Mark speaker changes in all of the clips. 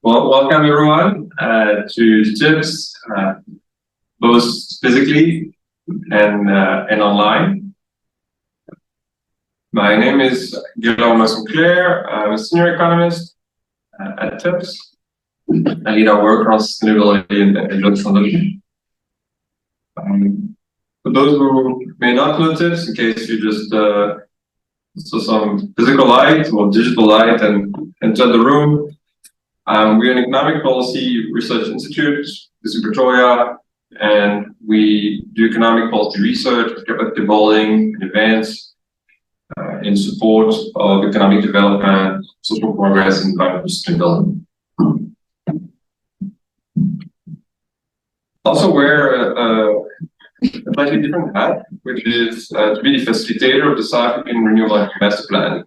Speaker 1: Well, welcome everyone to TIPS, both physically and online. My name is Guillaume Sinclair. I'm a senior economist at TIPS. I lead our work on sustainability and just transition. For those who may not know TIPS, in case you just saw some physical light or digital light and entered the room, we're an economic policy research institute, this is Pretoria, and we do economic policy research, capacity building, and events in support of economic development, social progress, and environmental sustainability. Also wear a slightly different hat, which is to be the facilitator of the South African Renewable Energy Master Plan,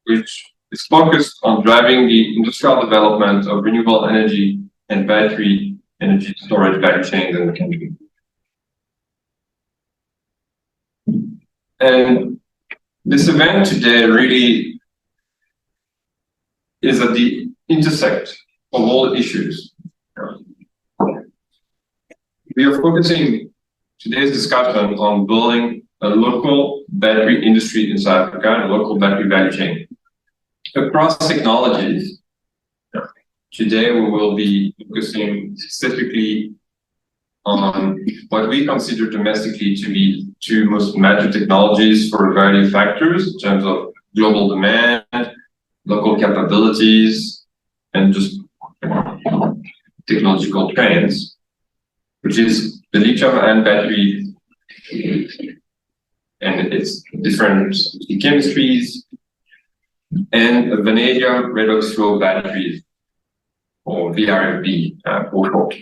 Speaker 1: which is focused on driving the industrial development of renewable energy and battery energy storage value chains in the country. And this event today really is at the intersect of all issues. We are focusing today's discussion on building a local battery industry in South Africa, a local battery value chain. Across technologies, today we will be focusing specifically on what we consider domestically to be two most mature technologies for a variety of factors in terms of global demand, local capabilities, and just technological trends, which is the lithium-ion battery and its different chemistries, and vanadium redox flow batteries, or VRFB for short.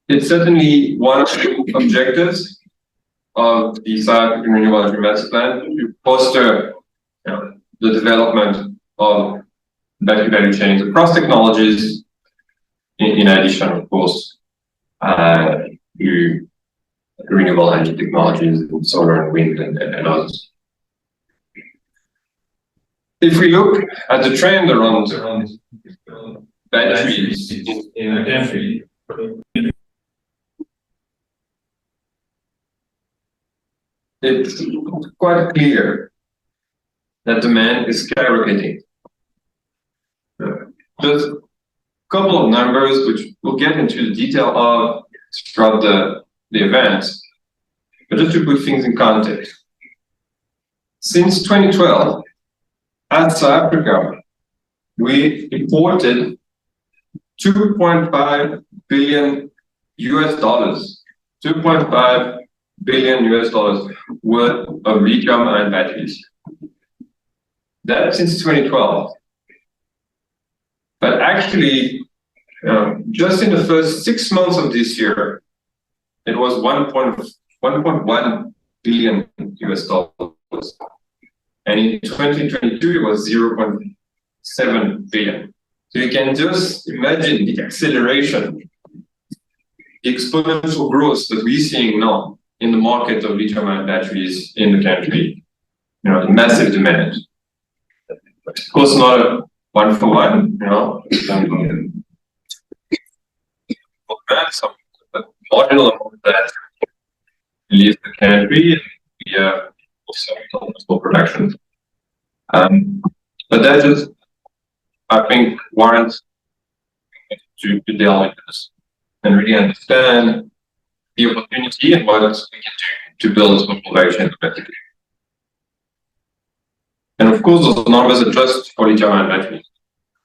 Speaker 1: It's certainly one of the objectives of the South African Renewable Energy Master Plan to foster the development of battery value chains across technologies, in addition, of course, to renewable energy technologies, solar and wind and others. If we look at the trend around batteries in the country, it's quite clear that demand is skyrocketing. Just a couple of numbers, which we'll get into the detail of throughout the event, but just to put things in context. Since 2012, as South Africa, we imported $2.5 billion $2.5 billion worth of lithium-ion batteries. That's since 2012. But actually, just in the first 6 months of this year, it was $1.1 billion and in 2022 it was 0.7 billion. So you can just imagine the acceleration, the exponential growth that we're seeing now in the market of lithium-ion batteries in the country. The massive demand. Of course, not a one-for-one, some marginal amount that leaves the country via also production. But that just, I think, warrants to delve into this and really understand the opportunity and what we can do to build a local value chain domestically. And of course, those numbers are just for lithium-ion batteries.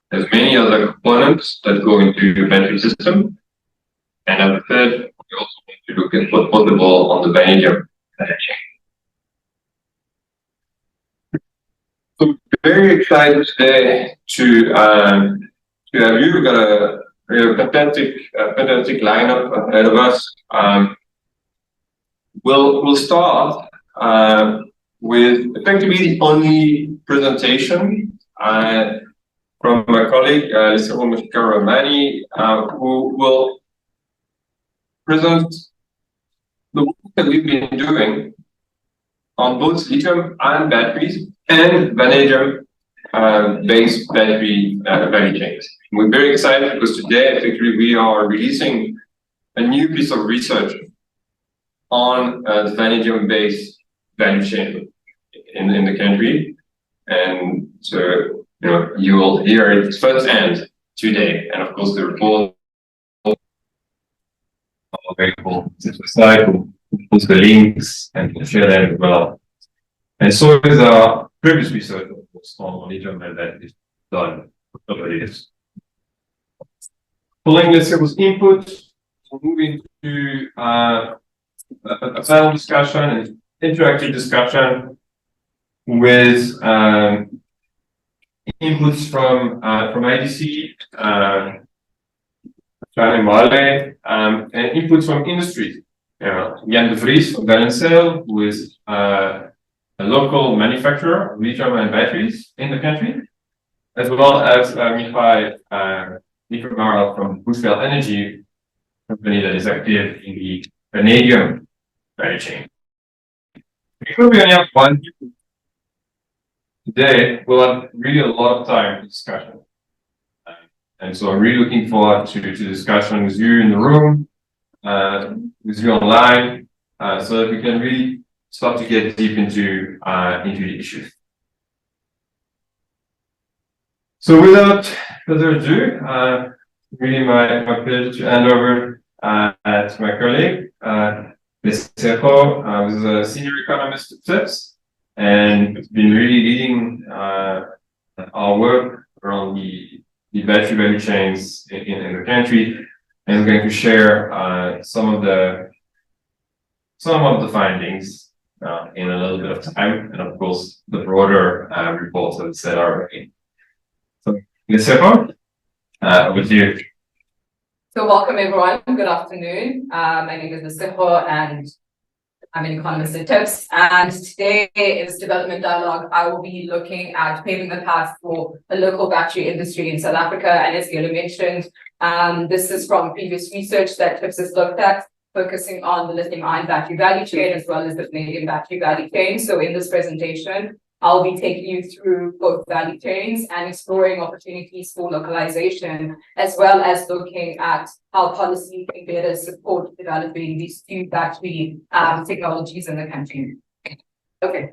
Speaker 1: There's many other components that go into the battery system. And as I said, we also want to look at what's possible on the vanadium value chain. So very excited today to have you. We've got a fantastic lineup ahead of us. We'll start with effectively the only presentation from my colleague, Romani, who will present the work that we've been doing on both lithium-ion batteries and vanadium based battery value chains. We're very excited because today, effectively, we are releasing a new piece of research on the vanadium-based value chain in the country, and so you will hear it firsthand today. And of course, the report are available to the site. We'll post the links and we'll share that as well. And so is our previous research, of course, on lithium and that is done for a couple of years. Following this, it was input. We'll move into a panel discussion and interactive discussion with inputs from IDC, Charlie Marley, and inputs from industry. Jan de Vries from Balancel, who is a local manufacturer of lithium-ion batteries in the country, as well as Mihai Nikomara from Bushveld Energy, company that is active in the vanadium value chain. Because we only have one today, we'll have really a lot of time for discussion. And so I'm really looking forward to discussion with you in the room, with you online, so that we can really start to get deep into the issues. So without further ado, really my pleasure to hand over to my colleague, Sergio, who's a senior economist at TIPS, and has been really leading our work around the battery value chains in the country, and we're going to share some of the findings in a little bit of time, and of course the broader reports that set already. So, Sergio, over to you.
Speaker 2: So welcome everyone, good afternoon. My name is Sergio and I'm an economist at TIPS, and today in this development dialogue, I will be looking at paving the path for a local battery industry in South Africa. And as Gila mentioned, this is from previous research that TIPS has looked at, focusing on the lithium-ion battery value chain as well as the vanadium battery value chain. So in this presentation, I'll be taking you through both value chains and exploring opportunities for localization, as well as looking at how policy can better support developing these two battery technologies in the country. Okay.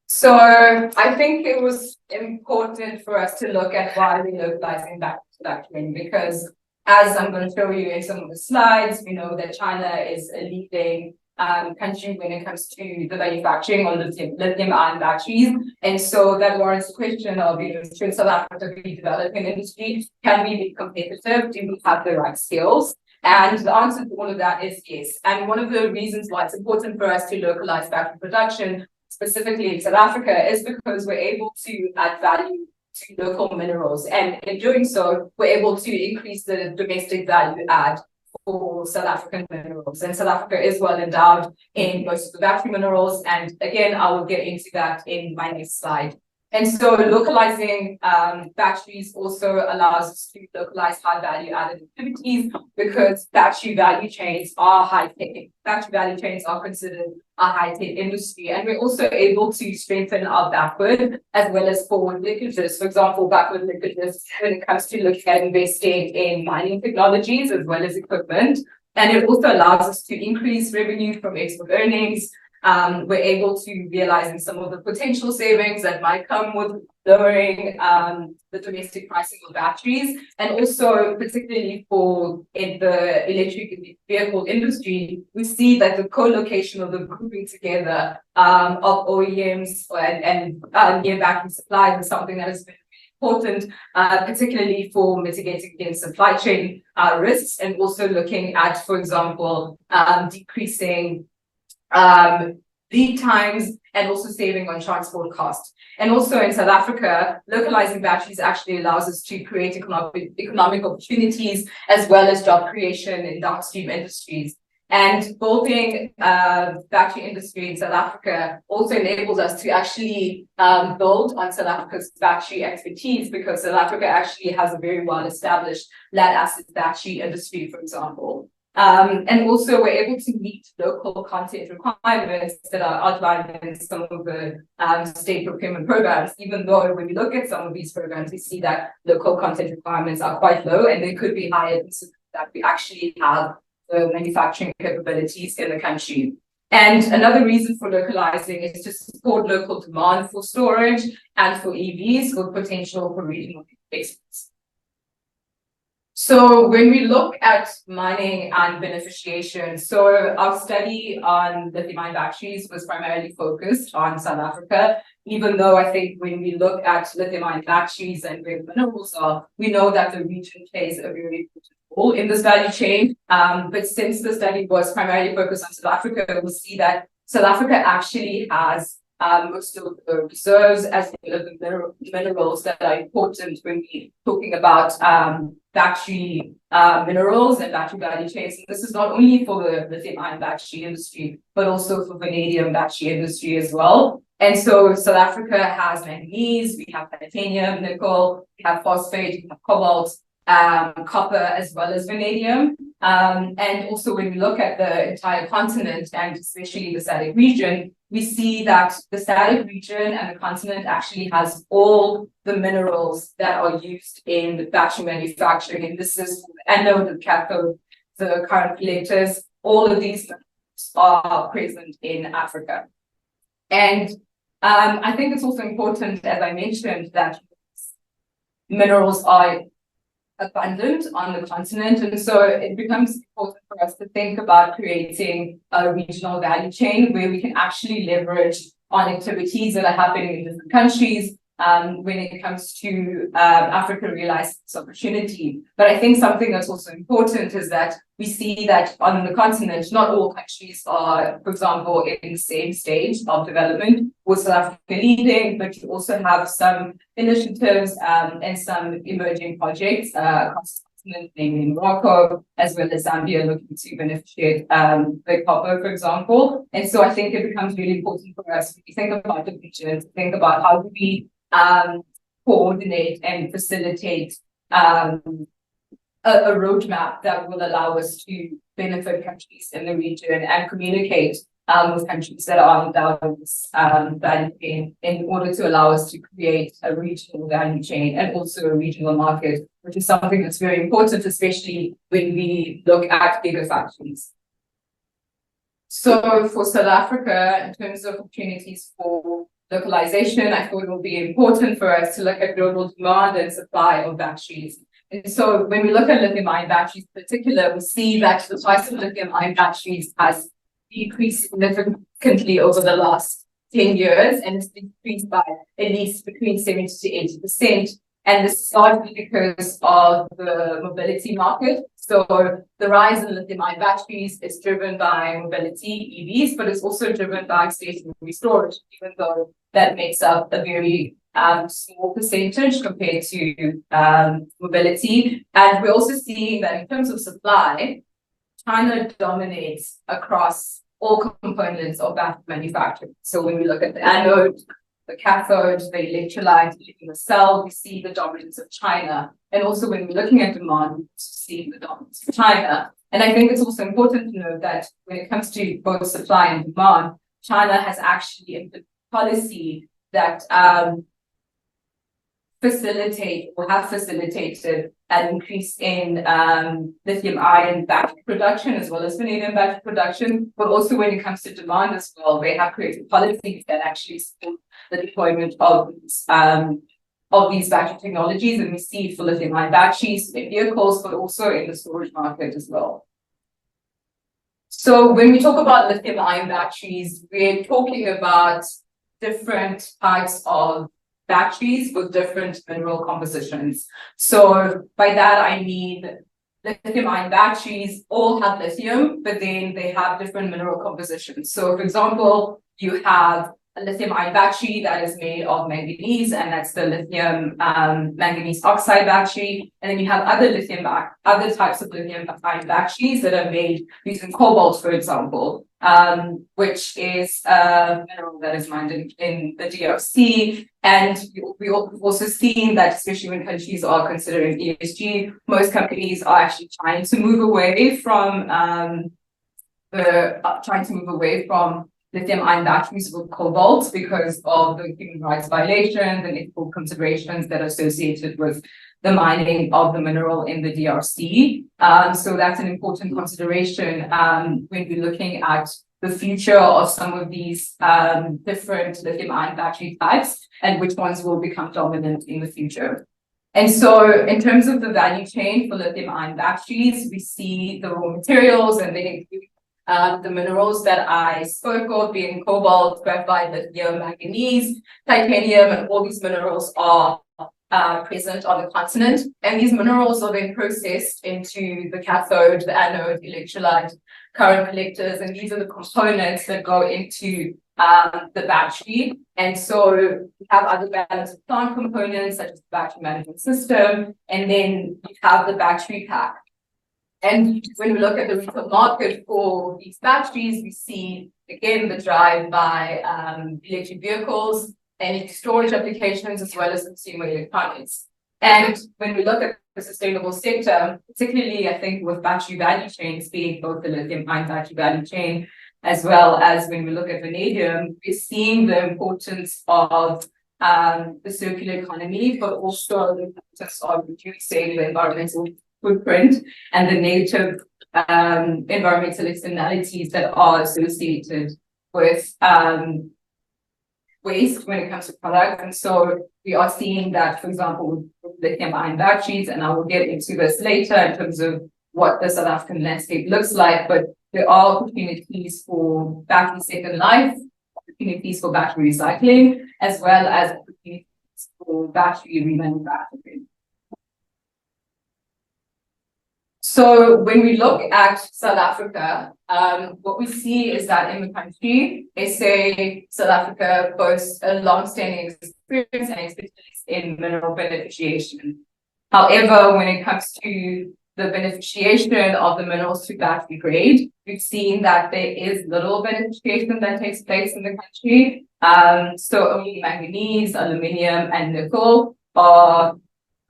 Speaker 2: So I think it was important for us to look at why we're localizing battery production, because as I'm going to show you in some of the slides, we know that China is a leading country when it comes to the manufacturing of lithium-ion batteries. And so that warrants the question of, should South Africa be developing an industry? Can we be competitive? Do we have the right skills? And the answer to all of that is yes. And one of the reasons why it's important for us to localize battery production, specifically in South Africa, is because we're able to add value to local minerals. And in doing so, we're able to increase the domestic value add for South African minerals. And South Africa is well endowed in most of the battery minerals. And again, I will get into that in my next slide. And so localizing batteries also allows us to localize high value added activities, because battery value chains are high tech. Battery value chains are considered a high tech industry. And we're also able to strengthen our backward as well as forward linkages. For example, backward linkages when it comes to looking at investing in mining technologies as well as equipment. And it also allows us to increase revenue from export earnings. We're able to realize some of the potential savings that might come with lowering the domestic pricing of batteries, and also particularly for in the electric vehicle industry, we see that the co-location of the grouping together of OEMs and near battery suppliers is something that is very important, particularly for mitigating against supply chain risks, and also looking at, for example, decreasing lead times and also saving on transport costs. And also in South Africa, localizing batteries actually allows us to create economic opportunities as well as job creation in downstream industries. And building battery industry in South Africa also enables us to actually build on South Africa's battery expertise, because South Africa actually has a very well-established lead-acid battery industry, for example. And also we're able to meet local content requirements that are outlined in some of the state procurement programs, even though when we look at some of these programs, we see that local content requirements are quite low and they could be higher so that we actually have the manufacturing capabilities in the country. And another reason for localizing is to support local demand for storage and for EVs with potential for regional exports. So when we look at mining and beneficiation, so our study on lithium-ion batteries was primarily focused on South Africa, even though I think when we look at lithium-ion batteries and where minerals are, we know that the region plays a very important role in this value chain. But since the study was primarily focused on South Africa, we'll see that South Africa actually has most of the reserves as well as the minerals that are important when we're talking about battery minerals and battery value chains. And this is not only for the lithium-ion battery industry, but also for vanadium battery industry as well. And so South Africa has manganese, we have titanium, nickel, we have phosphate, we have cobalt, copper, as well as vanadium. And also when we look at the entire continent and especially the SADC region, we see that the SADC region and the continent actually has all the minerals that are used in battery manufacturing. And this is the anode, the cathode, the current collectors, all of these minerals are present in Africa. And I think it's also important, as I mentioned, that minerals are abundant on the continent. And so it becomes important for us to think about creating a regional value chain where we can actually leverage on activities that are happening in different countries when it comes to Africa realizing this opportunity. But I think something that's also important is that we see that on the continent, not all countries are, for example, in the same stage of development, with South Africa leading, but you also have some initiatives and some emerging projects across the continent, namely Morocco, as well as Zambia looking to beneficiate the copper, for example. And so I think it becomes really important for us to think about the region, to think about how do we coordinate and facilitate a roadmap that will allow us to benefit countries in the region and communicate with countries that are down this value chain in order to allow us to create a regional value chain and also a regional market, which is something that's very important, especially when we look at bigger factories. So for South Africa, in terms of opportunities for localization, I thought it would be important for us to look at global demand and supply of batteries. And so when we look at lithium-ion batteries in particular, we see that the price of lithium-ion batteries has decreased significantly over the last 10 years, and it's decreased by at least between 70 to 80%. And this is largely because of the mobility market. So the rise in lithium-ion batteries is driven by mobility, EVs, but it's also driven by stationary storage, even though that makes up a very small percentage compared to mobility. And we're also seeing that in terms of supply, China dominates across all components of battery manufacturing. So when we look at the anode, the cathode, the electrolyte, the cell, we see the dominance of China. And also when we're looking at demand, we see the dominance of China. And I think it's also important to note that when it comes to both supply and demand, China has actually implemented policy that facilitate or have facilitated an increase in lithium-ion battery production as well as vanadium battery production, but also when it comes to demand as well, they have created policies that actually support the deployment of these battery technologies, and we see for lithium-ion batteries in vehicles, but also in the storage market as well. So when we talk about lithium-ion batteries, we're talking about different types of batteries with different mineral compositions. So by that, I mean lithium-ion batteries all have lithium, but then they have different mineral compositions. So for example, you have a lithium-ion battery that is made of manganese, and that's the lithium manganese oxide battery. And then you have other types of lithium-ion batteries that are made using cobalt, for example, which is a mineral that is mined in the DRC. And we've also seen that, especially when countries are considering ESG, most companies are actually trying to move away from lithium-ion batteries with cobalt because of the human rights violations and ethical considerations that are associated with the mining of the mineral in the DRC. So that's an important consideration when we're looking at the future of some of these different lithium-ion battery types and which ones will become dominant in the future. And so in terms of the value chain for lithium-ion batteries, we see the raw materials, and they include the minerals that I spoke of, being cobalt, graphite, lithium, manganese, titanium, and all these minerals are present on the continent. And these minerals are then processed into the cathode, the anode, electrolyte, current collectors, and these are the components that go into the battery. And so we have other balance of plant components, such as the battery management system, and then you have the battery pack. And when we look at the retail market for these batteries, we see, again, the drive by electric vehicles, energy storage applications, as well as consumer electronics. And when we look at the sustainable sector, particularly, I think, with battery value chains being both the lithium-ion battery value chain, as well as when we look at vanadium, we're seeing the importance of the circular economy, but also the importance of reducing the environmental footprint and the negative environmental externalities that are associated with waste when it comes to products. And so we are seeing that, for example, with lithium-ion batteries, and I will get into this later in terms of what the South African landscape looks like, but there are opportunities for battery second life, opportunities for battery recycling, as well as opportunities for battery remanufacturing. So when we look at South Africa, what we see is that in the country, South Africa boasts a long-standing experience and expertise in mineral beneficiation. However, when it comes to the beneficiation of the minerals to battery grade, we've seen that there is little beneficiation that takes place in the country. So only manganese, aluminium, and nickel are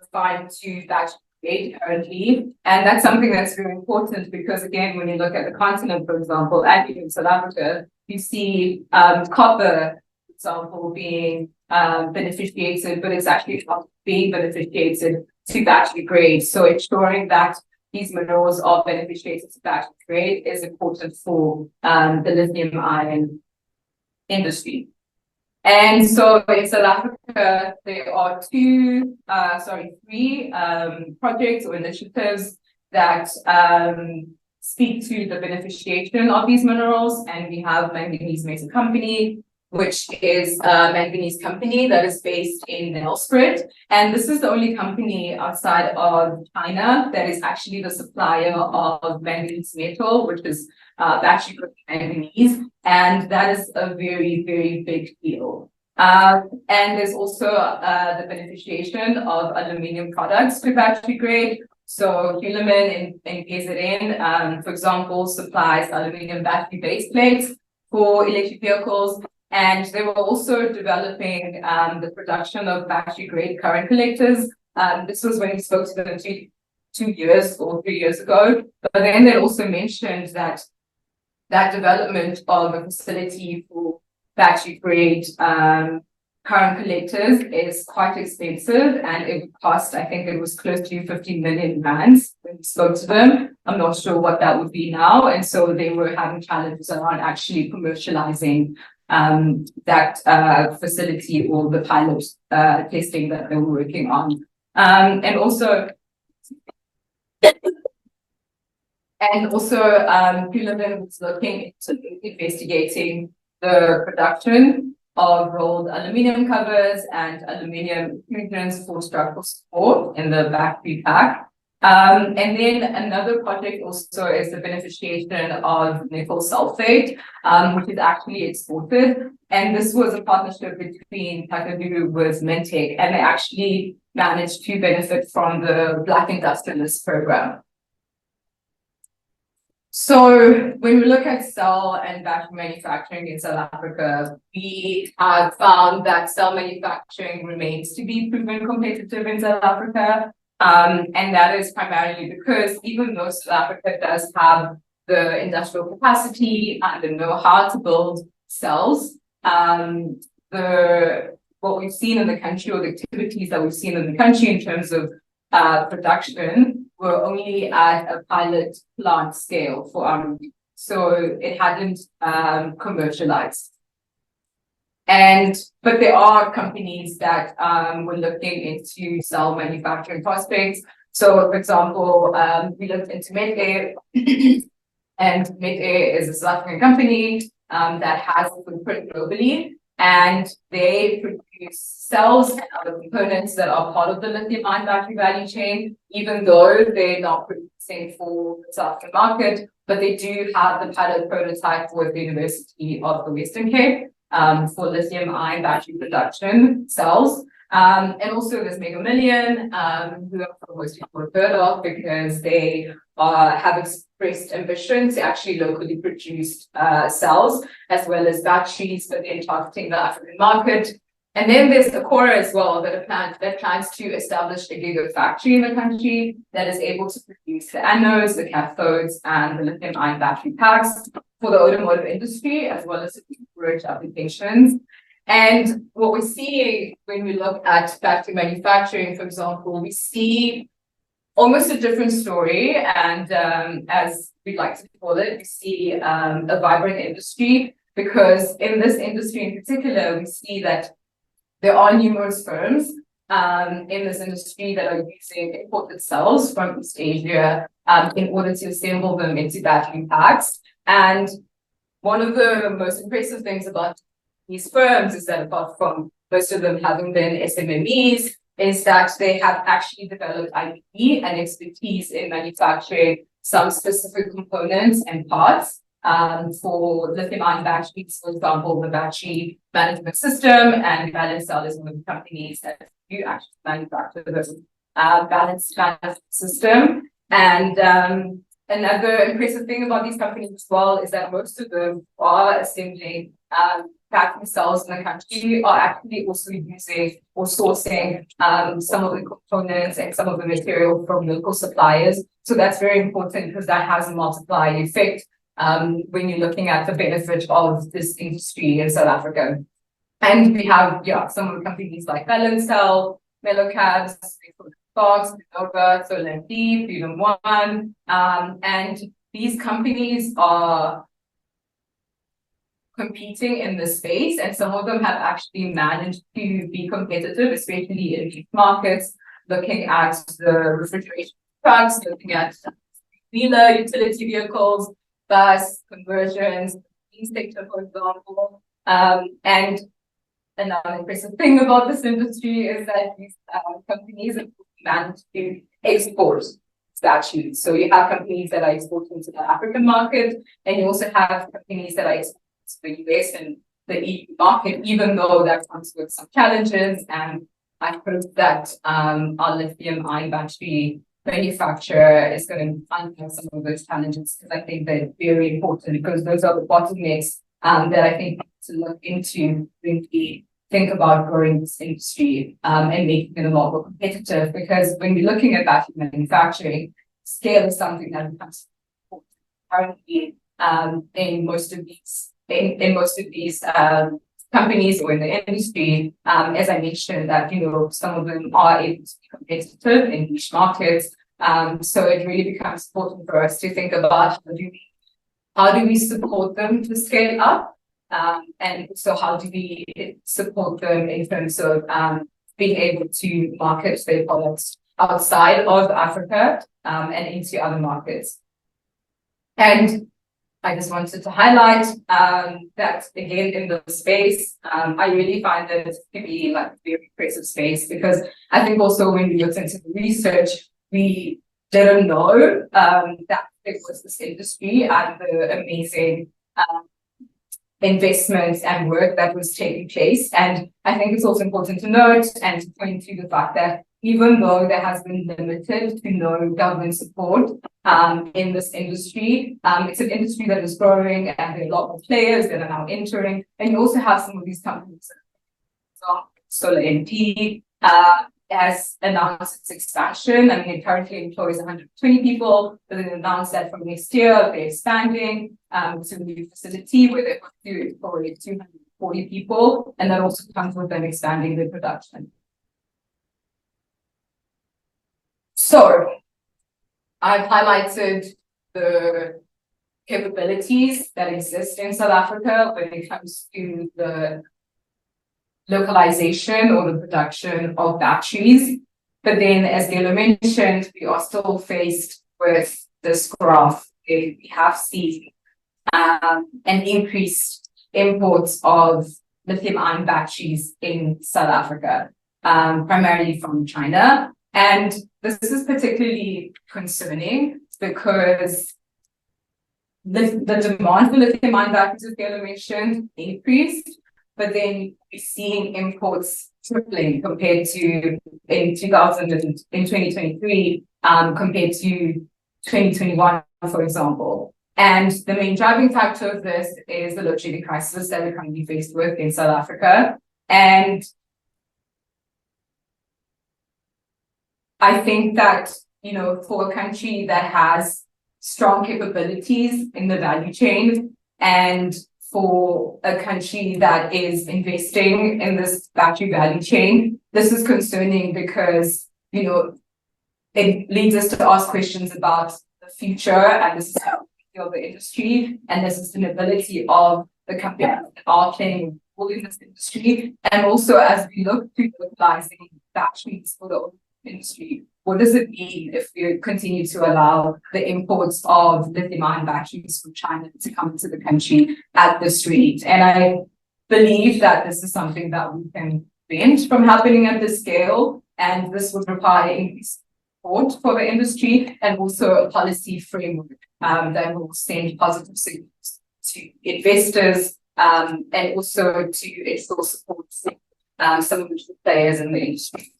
Speaker 2: refined to battery grade currently. And that's something that's very important because, again, when you look at the continent, for example, and even South Africa, you see copper, for example, being beneficiated, but it's actually not being beneficiated to battery grade. So ensuring that these minerals are beneficiated to battery grade is important for the lithium-ion industry. And so in South Africa, there are three projects or initiatives that speak to the beneficiation of these minerals. And we have Manganese Mesa Company, which is a manganese company that is based in Nelspruit. And this is the only company outside of China that is actually the supplier of manganese metal, which is battery grade manganese. And that is a very, very big deal. And there's also the beneficiation of aluminium products to battery grade. So Hulamin in KZN, for example, supplies aluminium battery base plates for electric vehicles. And they were also developing the production of battery-grade current collectors. This was when we spoke to them 2 years or 3 years ago. But then they also mentioned that development of a facility for battery-grade current collectors is quite expensive, and it would cost, I think it was close to 50 million rands when we spoke to them. I'm not sure what that would be now. And so they were having challenges around actually commercializing that facility or the pilot testing that they were working on. And also, Hulamin was looking into investigating the production of rolled aluminium covers and aluminium ingredients for structural support in the battery pack. And then another project also is the beneficiation of nickel sulfate, which is actually exported. And this was a partnership between Kakadu with Mintech, and they actually managed to benefit from the Black Industrialist program. So when we look at cell and battery manufacturing in South Africa, we have found that cell manufacturing remains to be proven competitive in South Africa. And that is primarily because even though South Africa does have the industrial capacity and the know-how to build cells, what we've seen in the country, or the activities that we've seen in the country in terms of production, were only at a pilot plant scale for R&D. So it hadn't commercialized. But there are companies that were looking into cell manufacturing prospects. So, for example, we looked into Mid-Air, and Mid-Air is a South African company that has a footprint globally, and they produce cells and other components that are part of the lithium-ion battery value chain, even though they're not producing for the South African market, but they do have the pilot prototype with the University of the Western Cape for lithium-ion battery production cells. And also there's Mega Million, who most people have heard of because they have expressed ambition to actually locally produce cells as well as batteries, but they're targeting the African market. And then there's Akora as well, that plans to establish a gigafactory in the country that is able to produce the anodes, the cathodes, and the lithium-ion battery packs for the automotive industry, as well as storage applications. And what we're seeing when we look at battery manufacturing, for example, we see almost a different story. And as we'd like to call it, we see a vibrant industry, because in this industry in particular, we see that there are numerous firms in this industry that are using imported cells from East Asia in order to assemble them into battery packs. And one of the most impressive things about these firms is that, apart from most of them having been SMMEs, is that they have actually developed IP and expertise in manufacturing some specific components and parts for lithium-ion batteries. For example, the battery management system, and Balance Cell is one of the companies that do actually manufacture the balance management system. And another impressive thing about these companies as well is that most of them are assembling battery cells in the country, are actually also using or sourcing some of the components and some of the material from local suppliers. So that's very important, because that has a multiplier effect when you're looking at the benefit of this industry in South Africa. And we have some of the companies like Balance Cell, Mellowcabs, Fox, Nova, Solar MD, Freedom One, and these companies are competing in this space, and some of them have actually managed to be competitive, especially in these markets, looking at the refrigeration trucks, looking at wheeler utility vehicles, bus conversions, sector, for example. And another impressive thing about this industry is that these companies have managed to export batteries. So you have companies that are exporting to the African market, and you also have companies that are exporting to the US and the EU market, even though that comes with some challenges. And I hope that our lithium-ion battery manufacturer is going to find some of those challenges, because I think they're very important, because those are the bottlenecks that I think to look into when we think about growing this industry and making it a lot more competitive. Because when we're looking at battery manufacturing, scale is something that becomes important currently in most of these companies or in the industry. As I mentioned, that some of them are able to be competitive in niche markets. So it really becomes important for us to think about how do we support them to scale up, and so how do we support them in terms of being able to market their products outside of Africa and into other markets. And I just wanted to highlight that again in the space, I really find that to be like a very impressive space, because I think also when we looked into the research, we didn't know that it was this industry and the amazing investments and work that was taking place. And I think it's also important to note and to point to the fact that even though there has been limited to no government support in this industry, it's an industry that is growing and there are a lot of players that are now entering. And you also have some of these companies, Solar NP, has announced its expansion. I mean, it currently employs 120 people, but they announced that from next year they're expanding to a new facility where they do employ 240 people, and that also comes with them expanding their production. So I've highlighted the capabilities that exist in South Africa when it comes to the localization or the production of batteries. But then, as Gelo mentioned, we are still faced with this graph. We have seen an increased imports of lithium-ion batteries in South Africa, primarily from China. And this is particularly concerning because the demand for lithium-ion batteries, as Gelo mentioned, increased. But then we're seeing imports tripling compared to in 2023, compared to 2021, for example. And the main driving factor of this is the load shedding crisis that we're currently faced with in South Africa. And I think that, you know, for a country that has strong capabilities in the value chain and for a country that is investing in this battery value chain, this is concerning because, you know, it leads us to ask questions about the future and the sustainability of the industry and the sustainability of the companies that are playing a role in this industry. And also, as we look to localizing batteries for the industry, what does it mean if we continue to allow the imports of lithium-ion batteries from China to come to the country at this rate? And I believe that this is something that we can prevent from happening at this scale, and this would require increased support for the industry and also a policy framework that will send positive signals to investors and also to install support some of the players in the industry.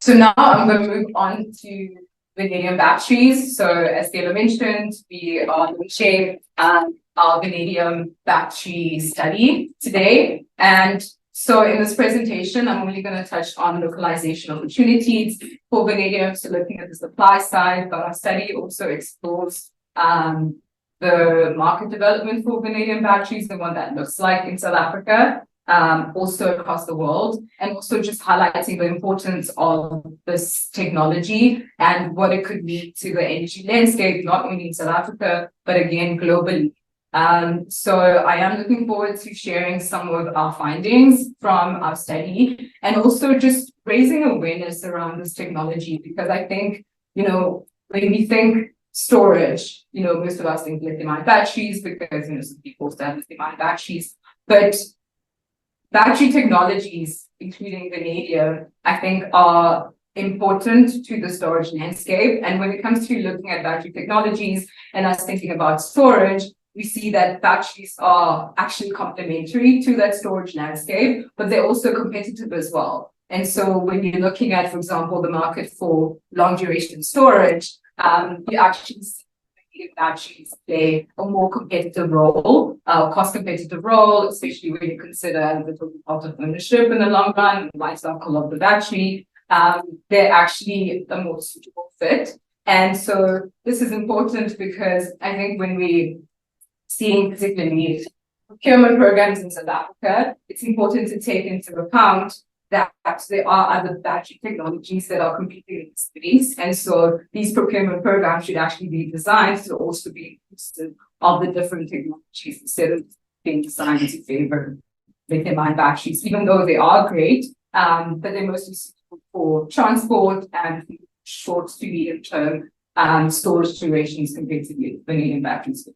Speaker 2: So now I'm going to move on to vanadium batteries. So as Gelo mentioned, we are launching our vanadium battery study today. And so in this presentation, I'm only going to touch on localization opportunities for vanadium. So looking at the supply side, but our study also explores the market development for vanadium batteries and what that looks like in South Africa. Also across the world, and also just highlighting the importance of this technology and what it could mean to the energy landscape, not only in South Africa, but again, globally. So I am looking forward to sharing some of our findings from our study and also just raising awareness around this technology, because I think, you know, when we think storage, you know, most of us think lithium-ion batteries because, you know, some people still have lithium-ion batteries, but battery technologies, including vanadium, I think are important to the storage landscape. And when it comes to looking at battery technologies and us thinking about storage, we see that batteries are actually complementary to that storage landscape, but they're also competitive as well. And so when you're looking at, for example, the market for long duration storage, you actually see batteries play a more competitive role, cost competitive role, especially when you consider the total cost of ownership in the long run, the life cycle of the battery. They're actually a more suitable fit. And so this is important because I think when we seeing particularly procurement programs in South Africa, it's important to take into account that there are other battery technologies that are competing in this space. And so these procurement programs should actually be designed to also be inclusive of the different technologies instead of being designed to favor lithium-ion batteries, even though they are great, but they're mostly suitable for transport and short to medium term storage durations compared to vanadium batteries.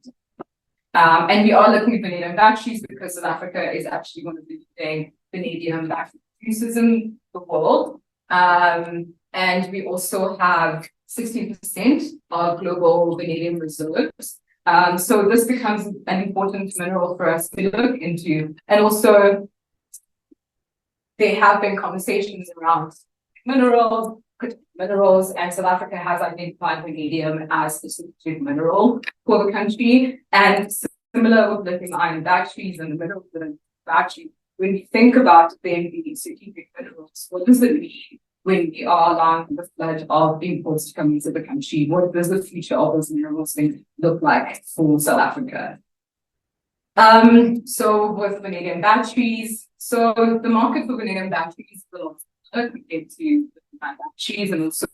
Speaker 2: And we are looking at vanadium batteries because South Africa is actually one of the leading vanadium battery producers in the world. And we also have 60% of global vanadium reserves. So this becomes an important mineral for us to look into. And also, there have been conversations around minerals, and South Africa has identified vanadium as a strategic mineral for the country. And similar with lithium-ion batteries and the minerals within battery, when we think about them being strategic minerals, what does it mean when we are allowing the flood of imports to come into the country? What does the future of those minerals look like for South Africa? So with vanadium batteries, so the market for vanadium batteries will compared to batteries, and also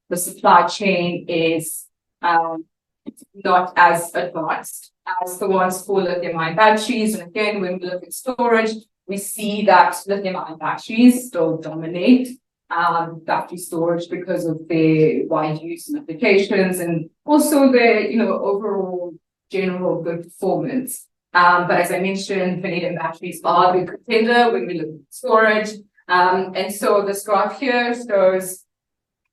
Speaker 2: the supply chain is not as advanced as the ones for lithium-ion batteries. And again, when we look at storage, we see that lithium-ion batteries still dominate battery storage because of their wide use and applications, and also their overall general good performance. But as I mentioned, vanadium batteries are a big contender when we look at storage. And so this graph here shows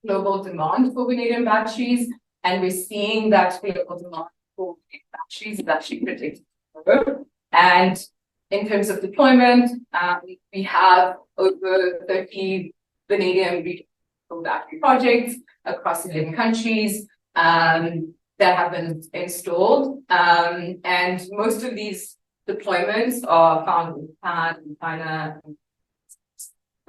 Speaker 2: global demand for vanadium batteries, and we're seeing that global demand for batteries is actually predicted to grow. And in terms of deployment, we have over 30 vanadium battery projects across 11 countries that have been installed. And most of these deployments are found in Japan, China, and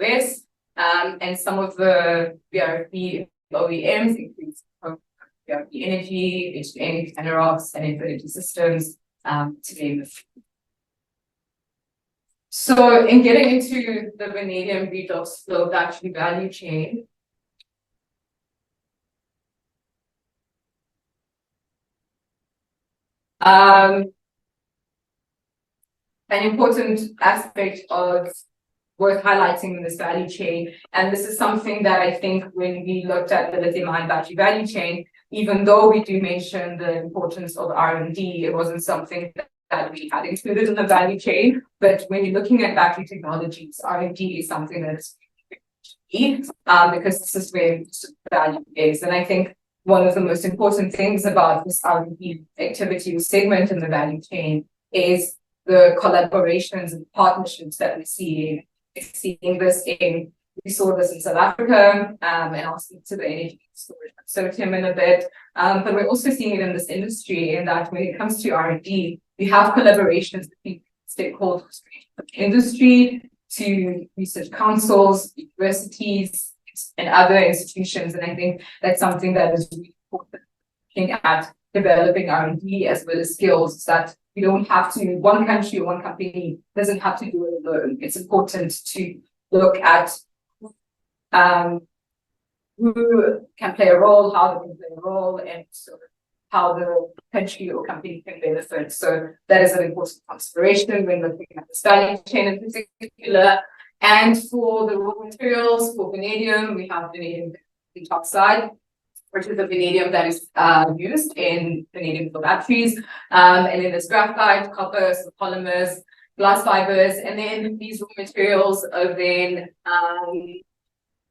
Speaker 2: US. And some of the BRP OEMs include BRP Energy, HN, Enerox, and Infinity Systems, to name a few. So in getting into the vanadium redox flow battery value chain, an important aspect of worth highlighting in this value chain, and this is something that I think when we looked at the lithium-ion battery value chain, even though we do mention the importance of R&D, it wasn't something that we had included in the value chain. But when you're looking at battery technologies, R&D is something that's key, because this is where value is. And I think one of the most important things about this R&D activity segment in the value chain is the collaborations and partnerships that we're seeing this in. We saw this in South Africa, and I'll speak to the energy storage consortium in a bit. But we're also seeing it in this industry, in that when it comes to R&D, we have collaborations between stakeholders from industry to research councils, universities, and other institutions. And I think that's something that is really important, looking at developing R&D as well as skills, that we don't have to, one country or one company doesn't have to do it alone. It's important to look at who can play a role, how they can play a role, and sort of how the country or company can benefit. So that is an important consideration when looking at this value chain in particular. And for the raw materials, for vanadium, we have vanadium oxide, which is the vanadium that is used in vanadium for batteries. And then there's graphite, copper, some polymers, glass fibers, and then these raw materials are then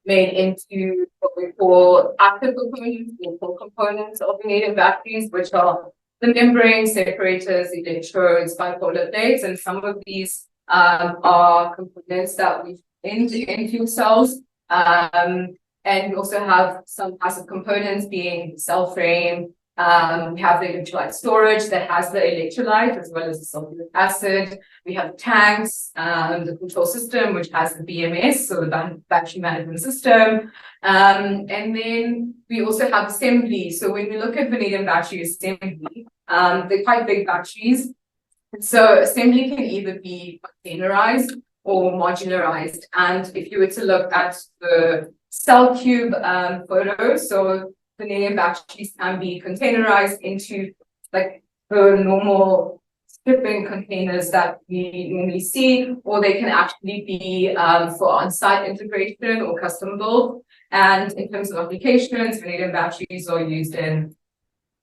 Speaker 2: made into what we call active components, or core components of vanadium batteries, which are the membranes, separators, electrodes, bipolar plates, and some of these are components that we in fuel cells. And we also have some passive components, being the cell frame. We have the electrolyte storage that has the electrolyte as well as the sulfuric acid. We have tanks, the control system, which has the BMS, so the battery management system. And then we also have assembly. So when we look at vanadium battery assembly, they're quite big batteries. So assembly can either be containerized or modularized. And if you were to look at the cell cube photo, so vanadium batteries can be containerized into like the normal shipping containers that we normally see, or they can actually be for on-site integration or custom build. And in terms of applications, vanadium batteries are used in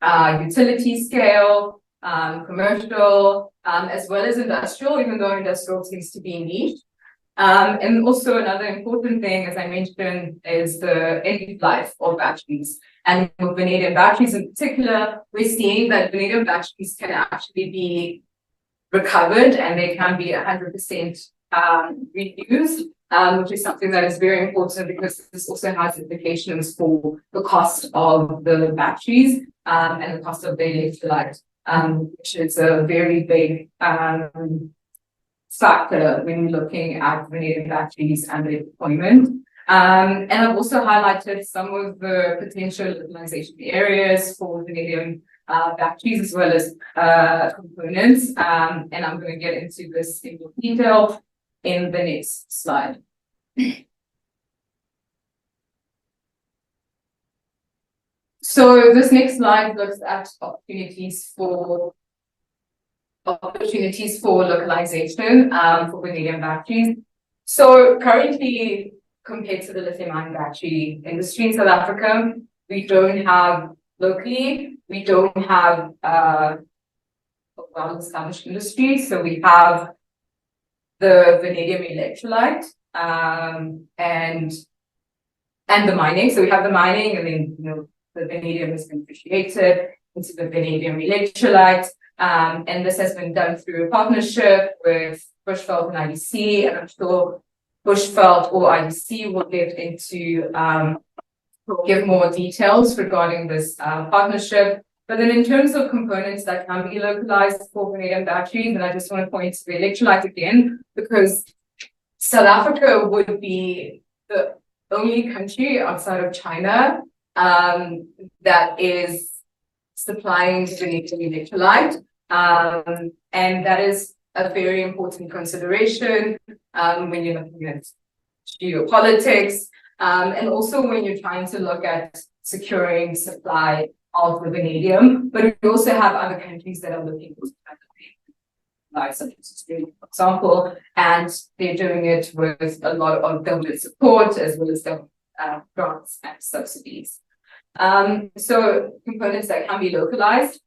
Speaker 2: utility scale, commercial, as well as industrial, even though industrial seems to be niche. And also another important thing, as I mentioned, is the end life of batteries. And with vanadium batteries in particular, we're seeing that vanadium batteries can actually be recovered and they can be 100% reused, which is something that is very important because this also has implications for the cost of the batteries and the cost of the electrolyte, which is a very big factor when we're looking at vanadium batteries and their deployment. And I've also highlighted some of the potential utilization areas for vanadium batteries as well as components. And I'm going to get into this in more detail in the next slide. So this next slide looks at opportunities for localization for vanadium batteries. So currently, compared to the lithium-ion battery industry in South Africa, we don't have a well-established industry. So we have the vanadium electrolyte and the mining. So we have the mining, and then the vanadium is beneficiated into the vanadium electrolyte. And this has been done through a partnership with Bushveld and IDC, and I'm sure Bushveld or IDC will give more details regarding this partnership. But then in terms of components that can be localized for vanadium batteries, and I just want to point to the electrolyte again, because South Africa would be the only country outside of China that is supplying vanadium electrolyte. And that is a very important consideration when you're looking at geopolitics, and also when you're trying to look at securing supply of the vanadium. But we also have other countries that are looking for supply, such as Australia, for example, and they're doing it with a lot of government support as well as government grants and subsidies. So components that can be localized.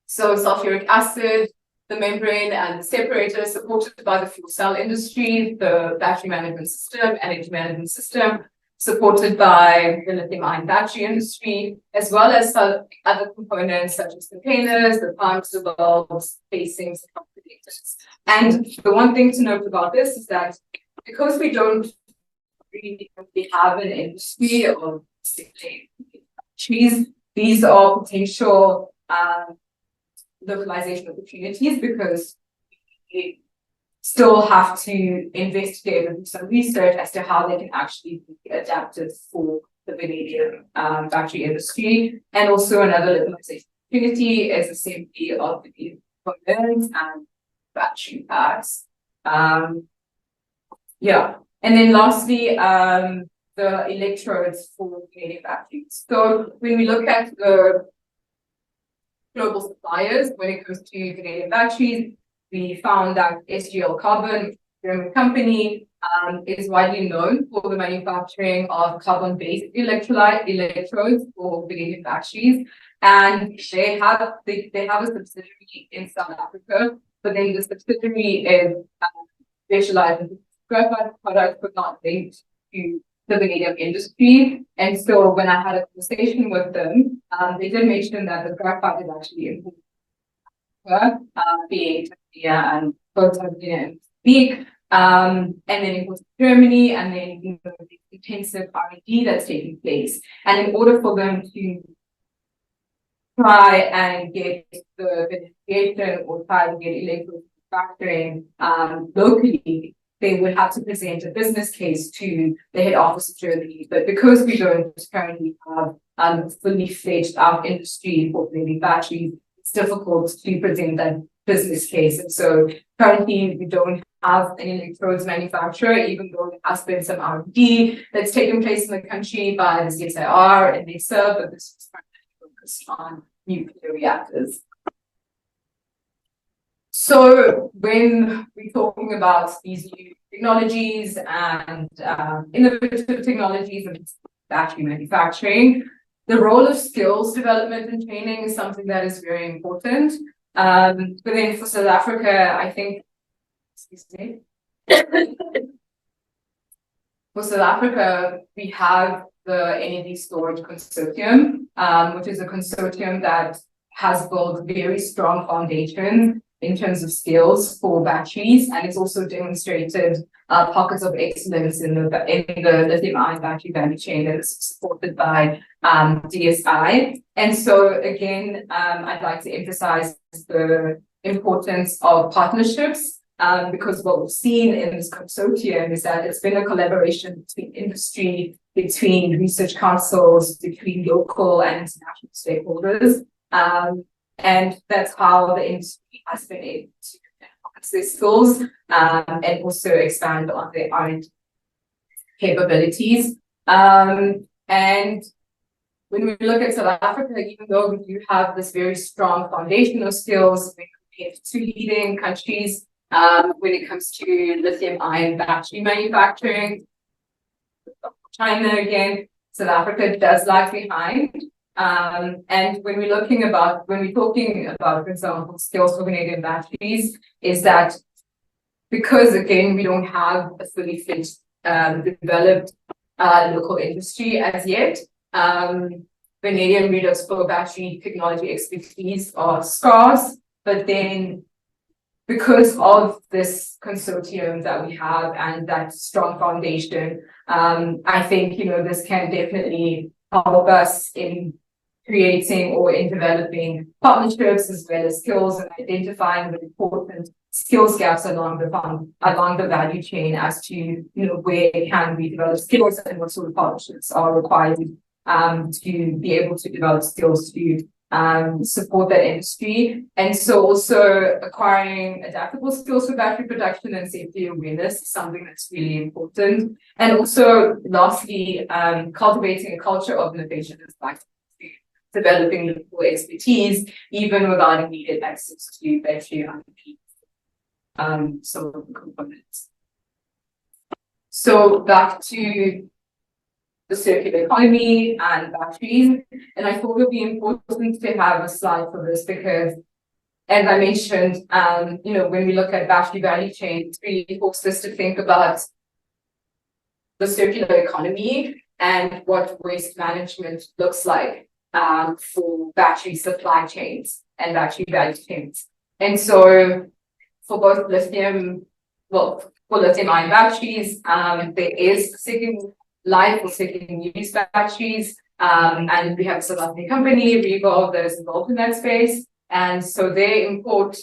Speaker 2: So sulfuric acid, the membrane and the separator supported by the fuel cell industry, the battery management system, energy management system, supported by the lithium-ion battery industry, as well as other components such as containers, the pumps, the valves, facings, and connectors. And the one thing to note about this is that because we don't really have an industry of batteries, these are potential localization opportunities because we still have to investigate and do some research as to how they can actually be adapted for the vanadium battery industry. And also another localization opportunity is assembly of the components and battery packs. Yeah, and then lastly, the electrodes for vanadium batteries. So when we look at the global suppliers when it comes to vanadium batteries, we found that SGL Carbon, a German company, is widely known for the manufacturing of carbon-based electrodes for vanadium batteries, and they have a subsidiary in South Africa, but then the subsidiary is specialized in graphite products, but not linked to the vanadium industry. And so when I had a conversation with them, they did mention that the graphite is actually imported, being Tanzania and both Tanzania and Mozambique, and then imported to Germany, and then the intensive R&D that's taking place. And in order for them to try and get the beneficiation or try and get electrode manufacturing locally, they would have to present a business case to the head office of Germany. But because we don't currently have a fully fledged out industry for vanadium batteries, it's difficult to present that business case. And so currently we don't have an electrodes manufacturer, even though there has been some R&D that's taken place in the country by the CSIR and NESA, but this is primarily focused on nuclear reactors. So when we're talking about these new technologies and innovative technologies and battery manufacturing, the role of skills development and training is something that is very important. But then for South Africa, I think, excuse me, For South Africa, we have the Energy Storage Consortium, which is a consortium that has built very strong foundations in terms of skills for batteries, and it's also demonstrated pockets of excellence in the lithium-ion battery value chain that is supported by DSI. And so again, I'd like to emphasize the importance of partnerships, because what we've seen in this consortium is that it's been a collaboration between industry, between research councils, between local and international stakeholders. And that's how the industry has been able to enhance their skills and also expand on their own capabilities. And when we look at South Africa, even though we do have this very strong foundational skills, we compare to leading countries when it comes to lithium-ion battery manufacturing. China again, South Africa does lag behind. And when we're talking about, for example, skills for vanadium batteries, is that because again, we don't have a fully fledged developed local industry as yet, vanadium redox flow battery technology expertise are scarce, but then because of this consortium that we have and that strong foundation, I think, this can definitely help us in creating or in developing partnerships as well as skills and identifying the important skills gaps along the value chain as to, where can we develop skills and what sort of partnerships are required to be able to develop skills to support that industry. And so also acquiring adaptable skills for battery production and safety awareness is something that's really important. And also lastly, cultivating a culture of innovation is vital to developing local expertise, even without immediate access to battery IP, some of the components. So back to the circular economy and batteries. And I thought it would be important to have a slide for this because, as I mentioned, when we look at battery value chain, it's really forced us to think about the circular economy and what waste management looks like for battery supply chains and battery value chains. And so for both for lithium-ion batteries, there is second life or second use batteries, and we have a South African company, Revolve, that is involved in that space. And so they import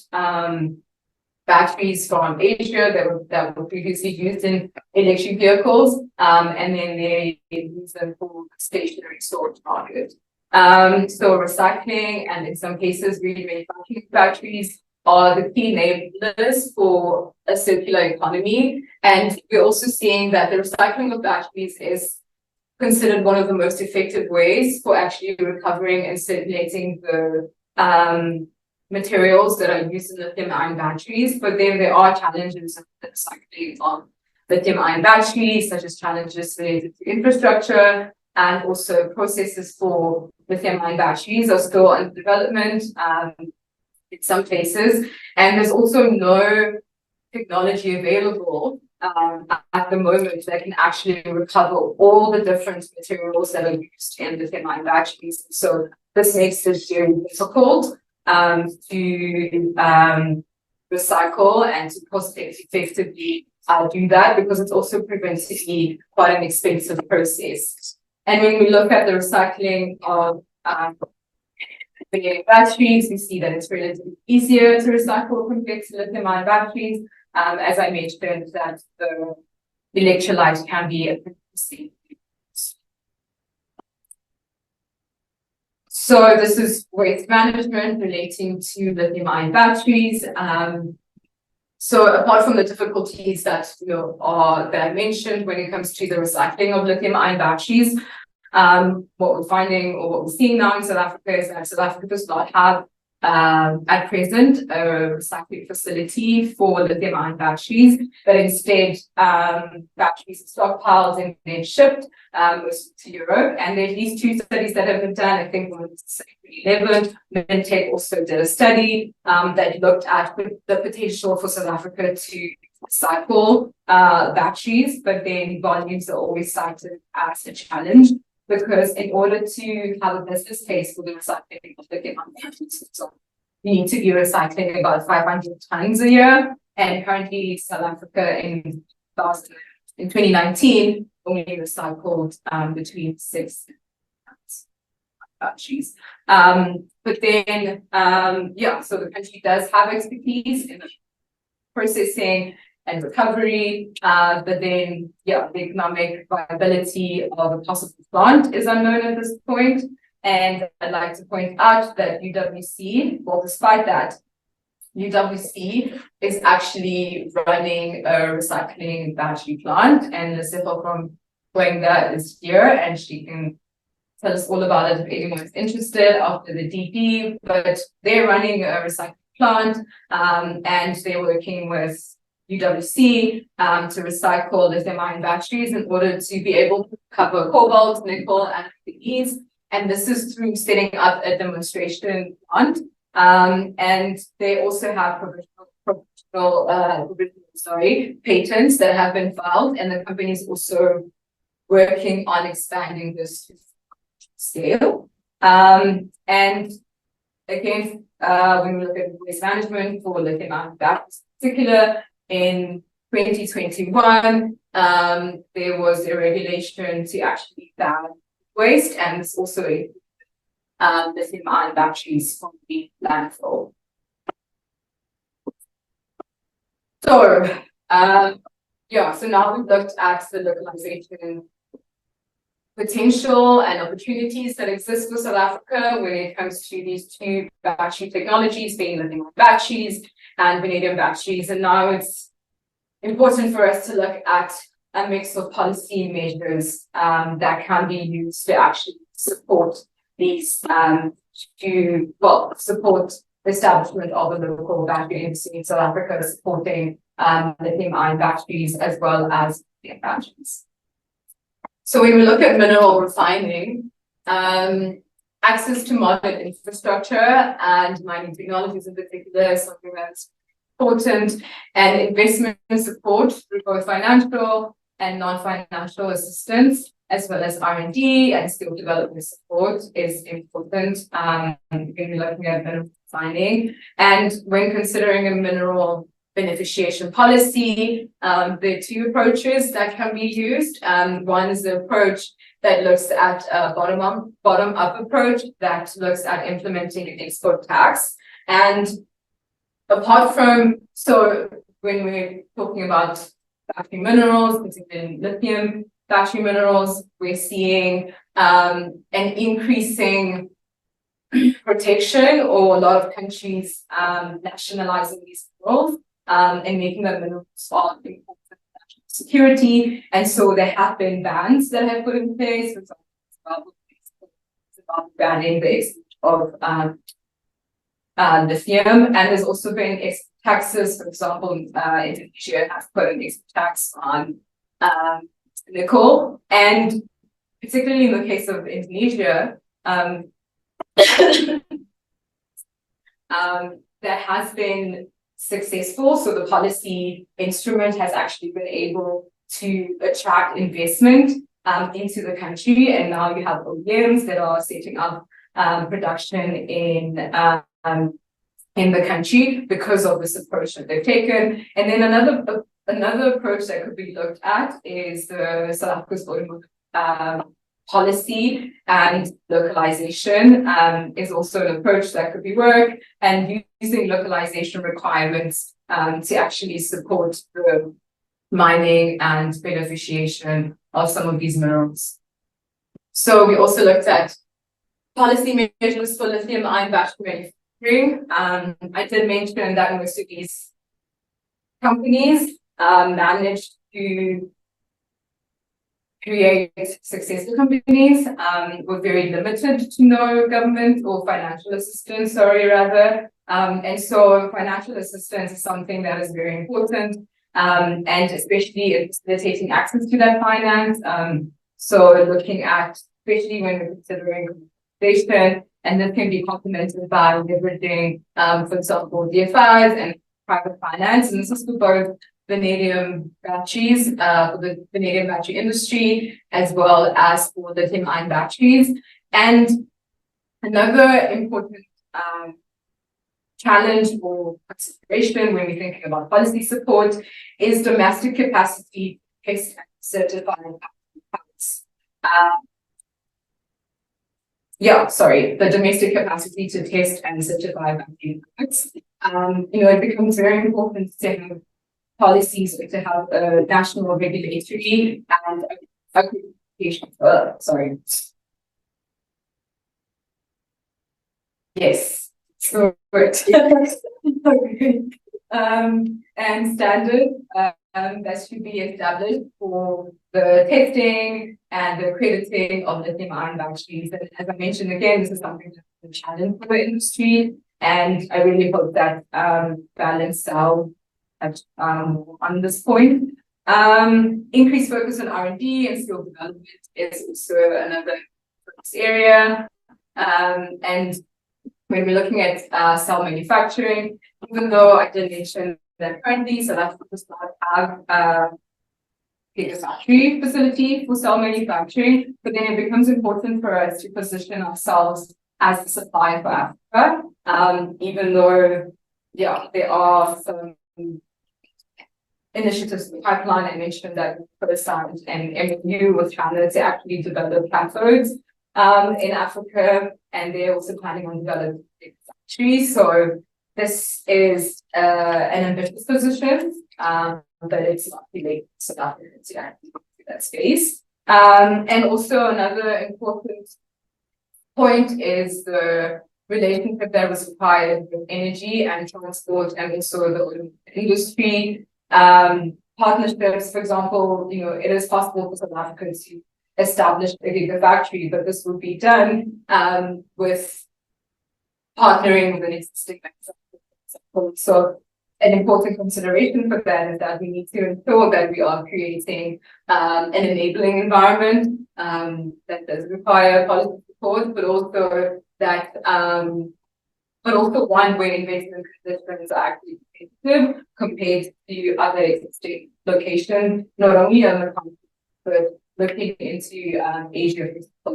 Speaker 2: batteries from Asia that were previously used in electric vehicles, and then they use them for stationary storage market. So recycling and in some cases remanufacturing batteries are the key enablers for a circular economy. And we're also seeing that the recycling of batteries is considered one of the most effective ways for actually recovering and circulating the materials that are used in lithium-ion batteries. But then there are challenges in the recycling of lithium-ion batteries, such as challenges related to infrastructure, and also processes for lithium-ion batteries are still under development in some places. And there's also no technology available at the moment that can actually recover all the different materials that are used in lithium-ion batteries. So this makes it very difficult to recycle and to cost effectively do that, because it's also preventively quite an expensive process. And when we look at the recycling of batteries, we see that it's relatively easier to recycle compared to lithium-ion batteries. As I mentioned, that the electrolyte can be a So this is waste management relating to lithium-ion batteries. So apart from the difficulties that that I mentioned when it comes to the recycling of lithium-ion batteries, what we're finding or what we're seeing now in South Africa is that South Africa does not have at present a recycling facility for lithium-ion batteries, but instead batteries are stockpiled and then shipped to Europe. And there are these two studies that have been done. I think one was 2011. Mintech also did a study that looked at the potential for South Africa to recycle batteries, but then volumes are always cited as a challenge, because in order to have a business case for the recycling of lithium-ion batteries, you need to be recycling about 500 tons a year, and currently South Africa in 2019 only recycled between 6 tons batteries. But then, so the country does have expertise in processing and recovery, but then, the economic viability of a possible plant is unknown at this point. And I'd like to point out that UWC, well, despite that, UWC is actually running a recycling battery plant, and Lesotho from Gwenda is here, and she can tell us all about it if anyone's interested after the DP. But they're running a recycling plant, and they're working with UWC to recycle lithium-ion batteries in order to be able to cover cobalt, nickel, and manganese. And this is through setting up a demonstration plant. And they also have patents that have been filed, and the company is also working on expanding this to scale. And again, when we look at waste management for lithium-ion batteries in particular, in 2021, there was a regulation to actually ban waste, and it's also lithium-ion batteries from the landfill. So, so now we've looked at the localization potential and opportunities that exist for South Africa when it comes to these two battery technologies, being lithium-ion batteries and vanadium batteries. And now it's important for us to look at a mix of policy measures that can be used to actually support these, support the establishment of a local battery industry in South Africa, supporting lithium-ion batteries as well as lithium batteries. So when we look at mineral refining, access to modern infrastructure and mining technologies in particular is something that's important, and investment support through both financial and non-financial assistance, as well as R&D and skill development support, is important when we're looking at mineral refining. And when considering a mineral beneficiation policy, there are two approaches that can be used. One is the approach that looks at a bottom-up approach that looks at implementing an export tax. And apart from, so when we're talking about battery minerals, particularly lithium battery minerals, we're seeing an increasing protection, or a lot of countries nationalizing these minerals and making them minerals of important national security. And so there have been bans that have put in place. For example, it's about banning the export of lithium, and there's also been taxes. For example, Indonesia has put an export tax on nickel, and particularly in the case of Indonesia, that has been successful. So the policy instrument has actually been able to attract investment into the country, and now you have OEMs that are setting up production in the country because of this approach that they've taken. And then another approach that could be looked at is the South Africa's automotive policy, and localization is also an approach that could be worked, and using localization requirements to actually support the mining and beneficiation of some of these minerals. So we also looked at policy measures for lithium-ion battery manufacturing. I did mention that most of these companies managed to create successful companies with very limited to no government or financial assistance, and so financial assistance is something that is very important, and especially in facilitating access to that finance. So looking at, especially when we're considering conservation, and this can be complemented by leveraging, for example, DFIs and private finance, and this is for both vanadium batteries for the vanadium battery industry, as well as for lithium-ion batteries. And another important challenge or consideration when we're thinking about policy support is domestic capacity to test and certify plants. The domestic capacity to test and certify battery products. It becomes very important to have policies to have a national regulatory and accreditation. Yes. So and standard that should be established for the testing and the accrediting of lithium-ion batteries. And as I mentioned again, this is something that's a challenge for the industry, and I really hope that balance out on this point. Increased focus on R&D and skill development is also another focus area, and when we're looking at cell manufacturing, even though I did mention that currently South Africa does not have a gigafactory facility for cell manufacturing, but then it becomes important for us to position ourselves as a supplier for Africa, even though, there are some initiatives in the pipeline. I mentioned that we put aside an MOU with China to actually develop cathodes in Africa, and they're also planning on developing factories. So this is an ambitious position, but it's not really South Africa to actually do that space. And also another important point is the relationship that was required with energy and transport, and also the industry partnerships. For example, it is possible for South Africa to establish a gigafactory, but this would be done with partnering with an existing manufacturer. So an important consideration for that is that we need to ensure that we are creating an enabling environment that does require policy support, but also that one where investment conditions are actually competitive compared to other existing locations, not only on the continent, but looking into Asia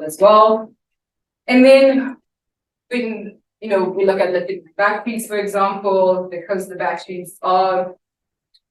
Speaker 2: as well. And then when we look at lithium batteries, for example, because the batteries are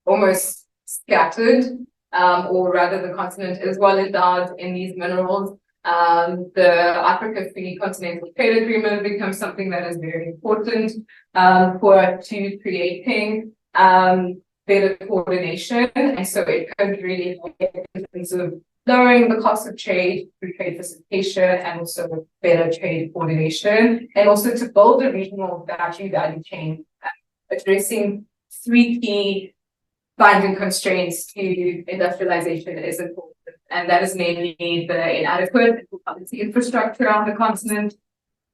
Speaker 2: almost scattered, or rather the continent is well endowed in these minerals, the Africa Free Continental Trade Agreement becomes something that is very important to creating better coordination. And so it could really help in terms of lowering the cost of trade through trade facilitation and also better trade coordination, and also to build a regional battery value chain, addressing three key binding constraints to industrialization is important. And that is mainly the inadequate policy infrastructure on the continent,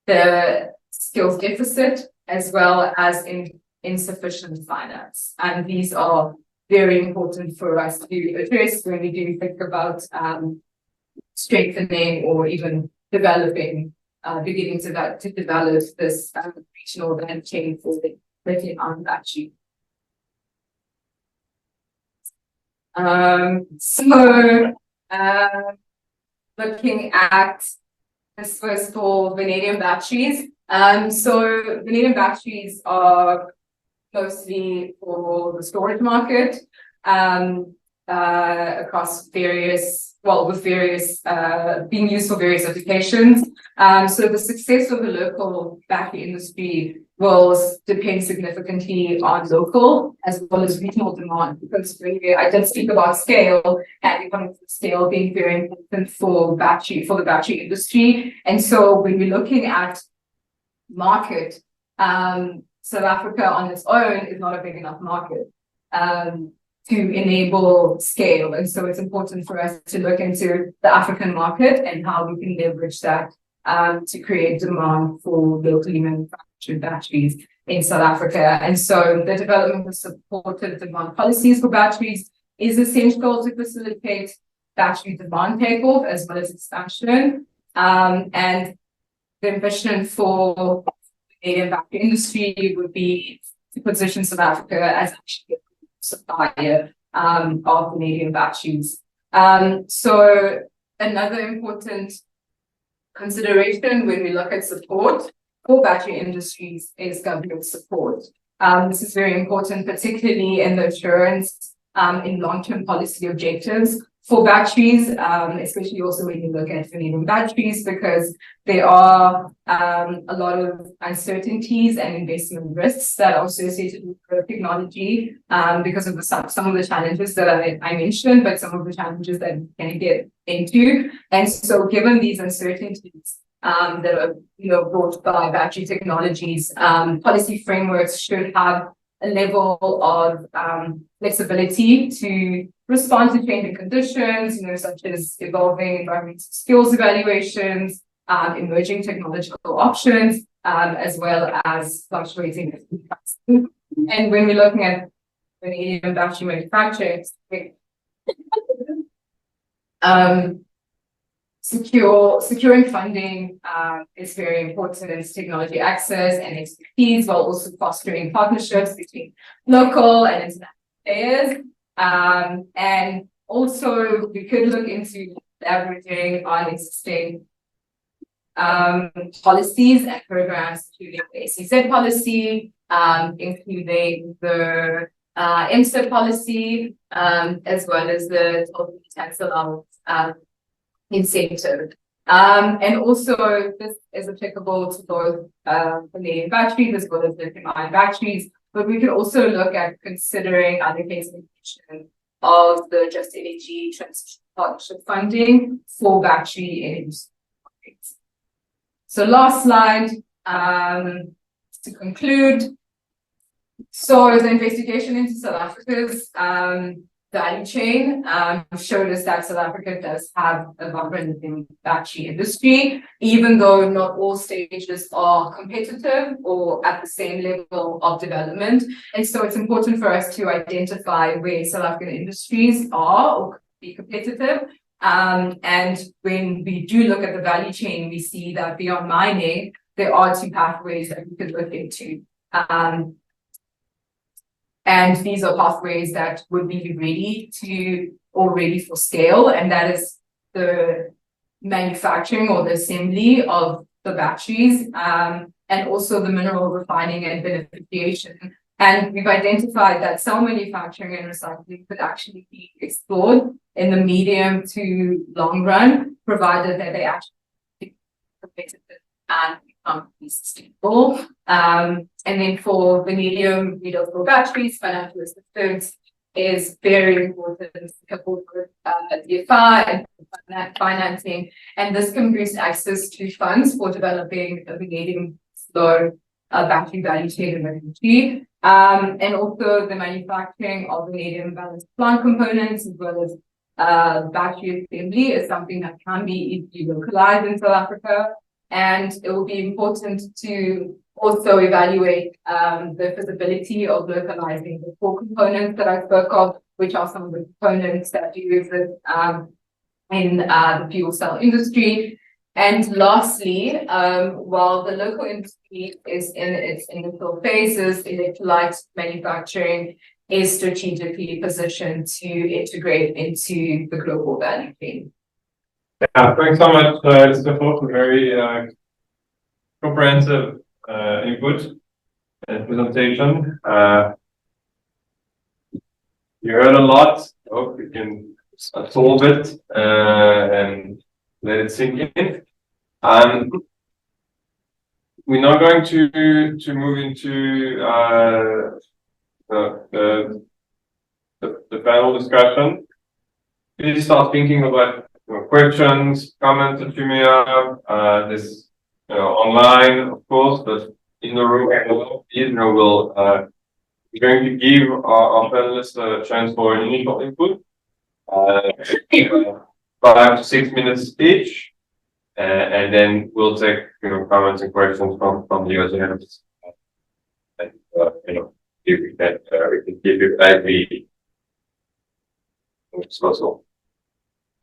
Speaker 2: the skills deficit, as well as insufficient finance. And these are very important for us to address when we do think about strengthening or even developing, beginning to develop this regional value chain for the lithium-ion battery. Looking at this first for vanadium batteries. So vanadium batteries are mostly for the storage market, across various, being used for various applications. So the success of the local battery industry will depend significantly on local as well as regional demand, because I did speak about scale and economies of scale being very important for the battery industry. And so when we're looking at market, South Africa on its own is not a big enough market to enable scale. And so it's important for us to look into the African market and how we can leverage that to create demand for locally manufactured batteries in South Africa. And so the development of supported demand policies for batteries is essential to facilitate battery demand takeoff as well as expansion. And the ambition for the Canadian battery industry would be to position South Africa as actually a supplier of vanadium batteries. So another important consideration when we look at support for battery industries is government support. This is very important, particularly in the assurance in long-term policy objectives for batteries, especially also when you look at vanadium batteries, because there are a lot of uncertainties and investment risks that are associated with the technology because of some of the challenges that I mentioned, but some of the challenges that we can get into. And so given these uncertainties that are brought by battery technologies, policy frameworks should have a level of flexibility to respond to changing conditions, such as evolving environmental skills evaluations, emerging technological options, as well as fluctuating prices. And when we're looking at vanadium battery manufacturing, securing funding is very important in technology access and expertise, while also fostering partnerships between local and international players. And also we could look into leveraging on existing policies and programs, including the ACZ policy, including the MSTEP policy, as well as the 10 allowance incentive. And also this is applicable to both vanadium batteries as well as lithium-ion batteries, but we could also look at considering other classification of the Just Energy Transition Partnership funding for battery energy. So last slide, to conclude. So the investigation into South Africa's value chain showed us that South Africa does have a vibrant battery industry, even though not all stages are competitive or at the same level of development. And so it's important for us to identify where South African industries are or could be competitive. And when we do look at the value chain, we see that beyond mining, there are two pathways that we could look into. And these are pathways that would be ready for scale, and that is the manufacturing or the assembly of the batteries, and also the mineral refining and beneficiation. And we've identified that cell manufacturing and recycling could actually be explored in the medium to long run, provided that they actually be competitive and be sustainable. And then for vanadium redoubtable batteries, financial assistance is very important, coupled with DFI and financing, and this can boost access to funds for developing a vanadium slow battery value chain in the country. And also the manufacturing of vanadium balanced plant components as well as battery assembly is something that can be easily localized in South Africa. And it will be important to also evaluate the feasibility of localizing the core components that I spoke of, which are some of the components that you use in the fuel cell industry. And lastly, while the local industry is in its initial phases, electrolyte manufacturing is strategically positioned to integrate into the global value chain.
Speaker 1: Yeah, thanks so much, Stefan, for very comprehensive input and presentation. You heard a lot. I hope we can absorb it and let it sink in. We're now going to move into the panel discussion. Please start thinking about questions, comments that you may have. This online, of course, but in the room, we're going to give our panelists a chance for an initial input, 5 to 6 minutes each, and then we'll take comments and questions from the audience, and if we can give you IV as possible.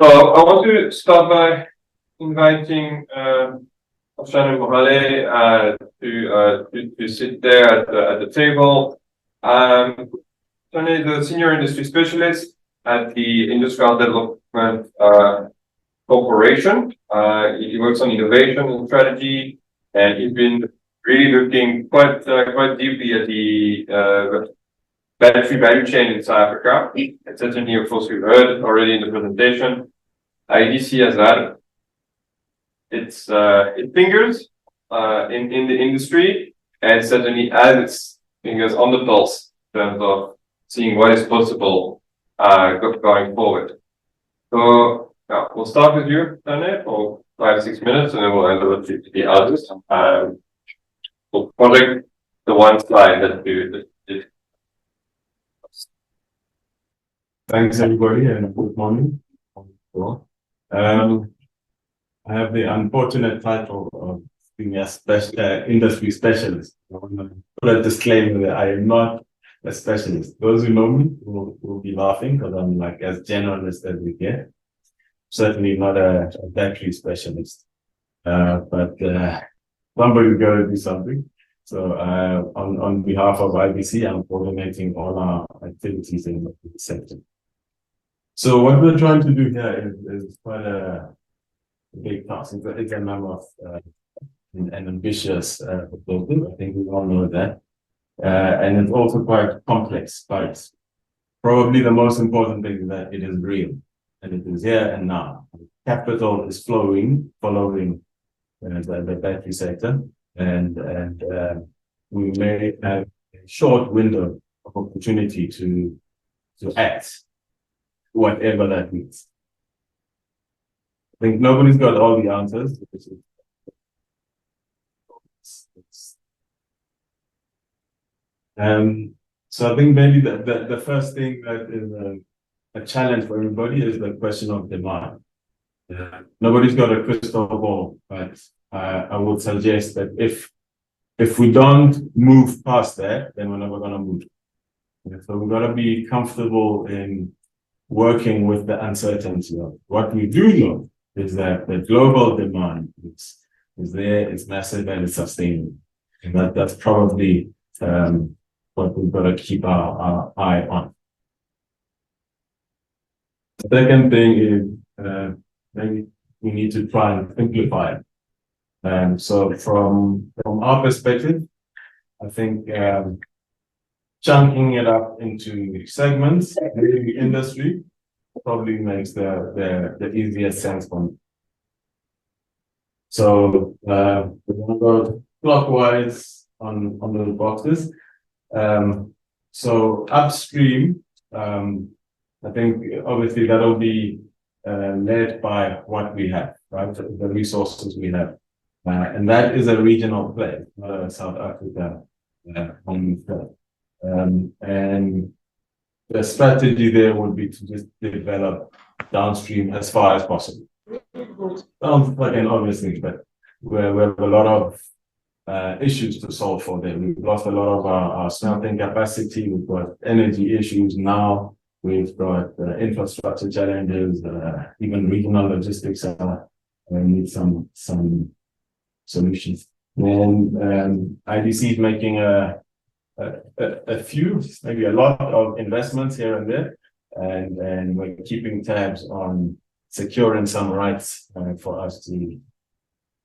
Speaker 1: So I want to start by inviting Afshan and Mohale to sit there at the table. Tony is a senior industry specialist at the Industrial Development Corporation. He works on innovation and strategy, and he's been really looking quite deeply at the battery value chain in South Africa. And certainly, of course, we've heard already in the presentation, IDC has had its fingers in the industry, and certainly has its fingers on the pulse in terms of seeing what is possible going forward. So we'll start with you, Tane, for 5 or 6 minutes, and then we'll hand over to the others. We'll project the one slide that you did.
Speaker 3: Thanks, everybody, and good morning. I have the unfortunate title of being a industry specialist. I want to put a disclaimer that I am not a specialist. Those who know me will be laughing because I'm like as generalist as we get. Certainly not a battery specialist, but somebody's got to do something. So on behalf of IBC, I'm coordinating all our activities in the sector. So what we're trying to do here is quite a big task. It's a number of an ambitious proposal. I think we all know that. And it's also quite complex, but probably the most important thing is that it is real and it is here and now. Capital is following the battery sector, and we may have a short window of opportunity to act, whatever that means. I think nobody's got all the answers. So I think maybe the first thing that is a challenge for everybody is the question of demand. Nobody's got a crystal ball, but I would suggest that if we don't move past that, then we're never going to move. So we've got to be comfortable in working with the uncertainty of what we do know is that the global demand is there, it's massive, and it's sustainable. And that's probably what we've got to keep our eye on. The second thing is maybe we need to try and simplify it. So from our perspective, I think chunking it up into segments, maybe industry, probably makes the easiest sense for me. So we're going to go clockwise on the boxes. So upstream, I think obviously that'll be led by what we have, right? The resources we have. And that is a regional play, not a South Africa only play. And the strategy there would be to just develop downstream as far as possible. Sounds like an obvious thing, but we have a lot of issues to solve for them. We've lost a lot of our smelting capacity. We've got energy issues now. We've got infrastructure challenges, even regional logistics need some solutions. And IDC is making a few, maybe a lot of investments here and there, and we're keeping tabs on securing some rights for us to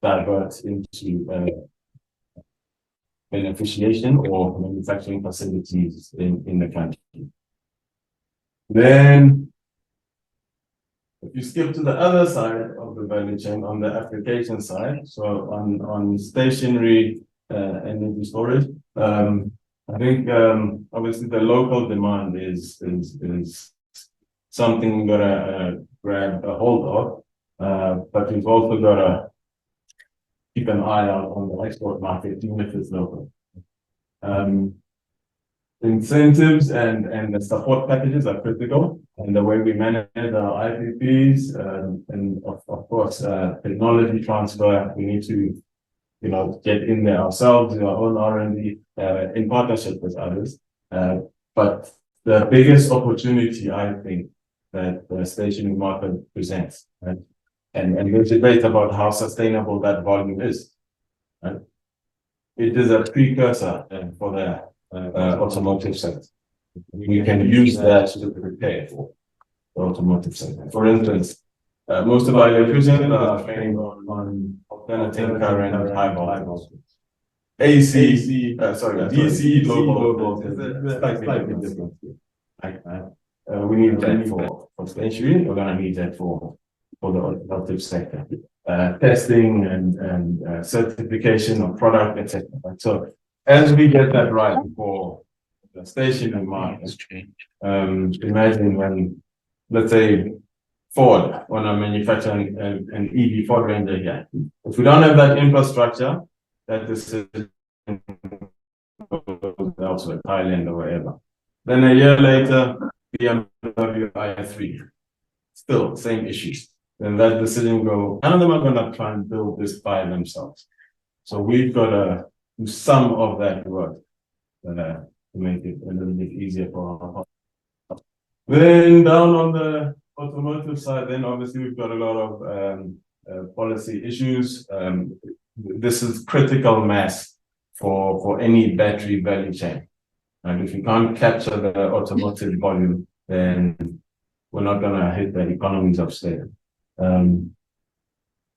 Speaker 3: divert into beneficiation or manufacturing facilities in the country. Then, if you skip to the other side of the value chain, on the application side, so on stationary energy storage, I think obviously the local demand is something we've got to grab a hold of, but we've also got to keep an eye out on the export market, even if it's local. Incentives and the support packages are critical, and the way we manage our IPPs, and of course technology transfer. We need to, get in there ourselves, do our own R&D in partnership with others. But the biggest opportunity, I think, that the stationary market presents, right? And there's debate about how sustainable that volume is. Right? It is a precursor for the automotive sector. we can use that to prepare for the automotive sector. For instance, most of our electricians are trained on alternating current high voltage. AC, DC, low voltage. Slightly different. We need that for stationary. We're going to need that for the automotive sector. Testing and certification of product, etc. So as we get that right for the stationary market, imagine when, let's say, Ford want to manufacture an EV Ford Ranger here. If we don't have that infrastructure, that decision goes elsewhere, Thailand or wherever. Then a year later, BMW i3, still same issues. Then that decision go, none of them are going to try and build this by themselves. So we've got to do some of that work to make it a little bit easier for our. Then down on the automotive side, then obviously we've got a lot of policy issues. This is critical mass for any battery value chain. And if you can't capture the automotive volume, then we're not going to hit the economies of scale.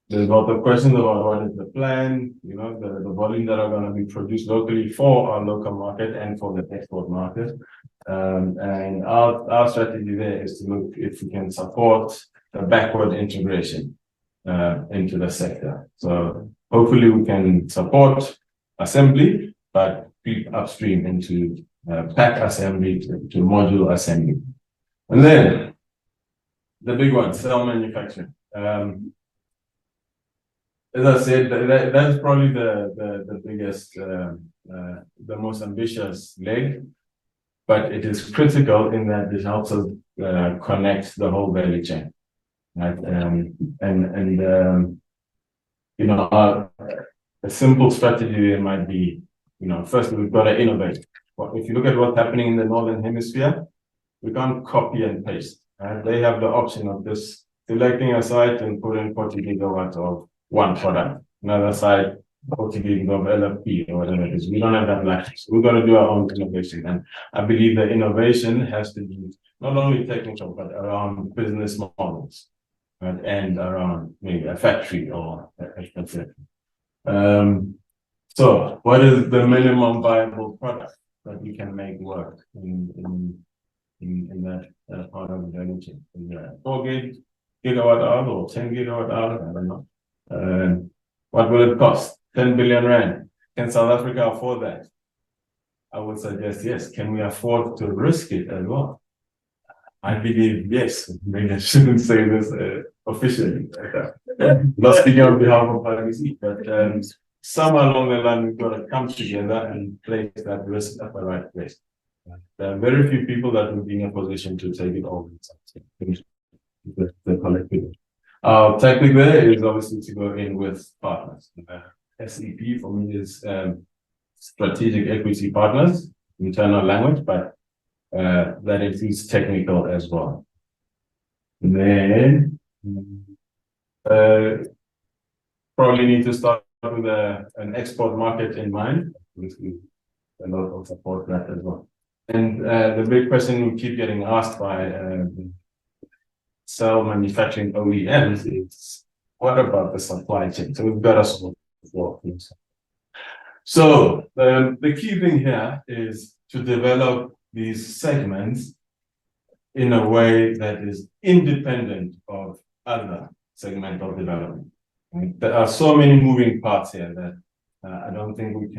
Speaker 3: There's a lot of questions about what is the plan, the volume that are going to be produced locally for our local market and for the export market. And our strategy there is to look if we can support the backward integration into the sector. So hopefully we can support assembly, but feed upstream into pack assembly to module assembly. And then the big one, cell manufacturing. As I said, that's probably the biggest, the most ambitious leg, but it is critical in that it helps us connect the whole value chain, right? A simple strategy there might be, first we've got to innovate. If you look at what's happening in the Northern Hemisphere, we can't copy and paste. They have the option of just selecting a site and put in 40 gigawatts of one product. Another site, 40 gigawatts of LFP or whatever it is. We don't have that luxury. So we've got to do our own innovation. And I believe the innovation has to be not only technical, but around business models, right? And around maybe a factory or etc. So what is the minimum viable product that we can make work in that part of the value chain? 4 gigawatt hour or 10 gigawatt hour, I don't know. What will it cost? 10 billion rand. Can South Africa afford that? I would suggest yes. Can we afford to risk it as well? I believe yes. Maybe I shouldn't say this officially. Not speaking on behalf of IBC, but somewhere along the line we've got to come together and place that risk at the right place. There are very few people that will be in a position to take it all the collective. Our tactic there is obviously to go in with partners. SEP for me is strategic equity partners, internal language, but that includes technical as well. And then probably need to start with an export market in mind. A lot of support that as well. And the big question we keep getting asked by cell manufacturing OEMs is, what about the supply chain? So we've got to solve for things. So the key thing here is to develop these segments in a way that is independent of other segmental development. Right? There are so many moving parts here that I don't think we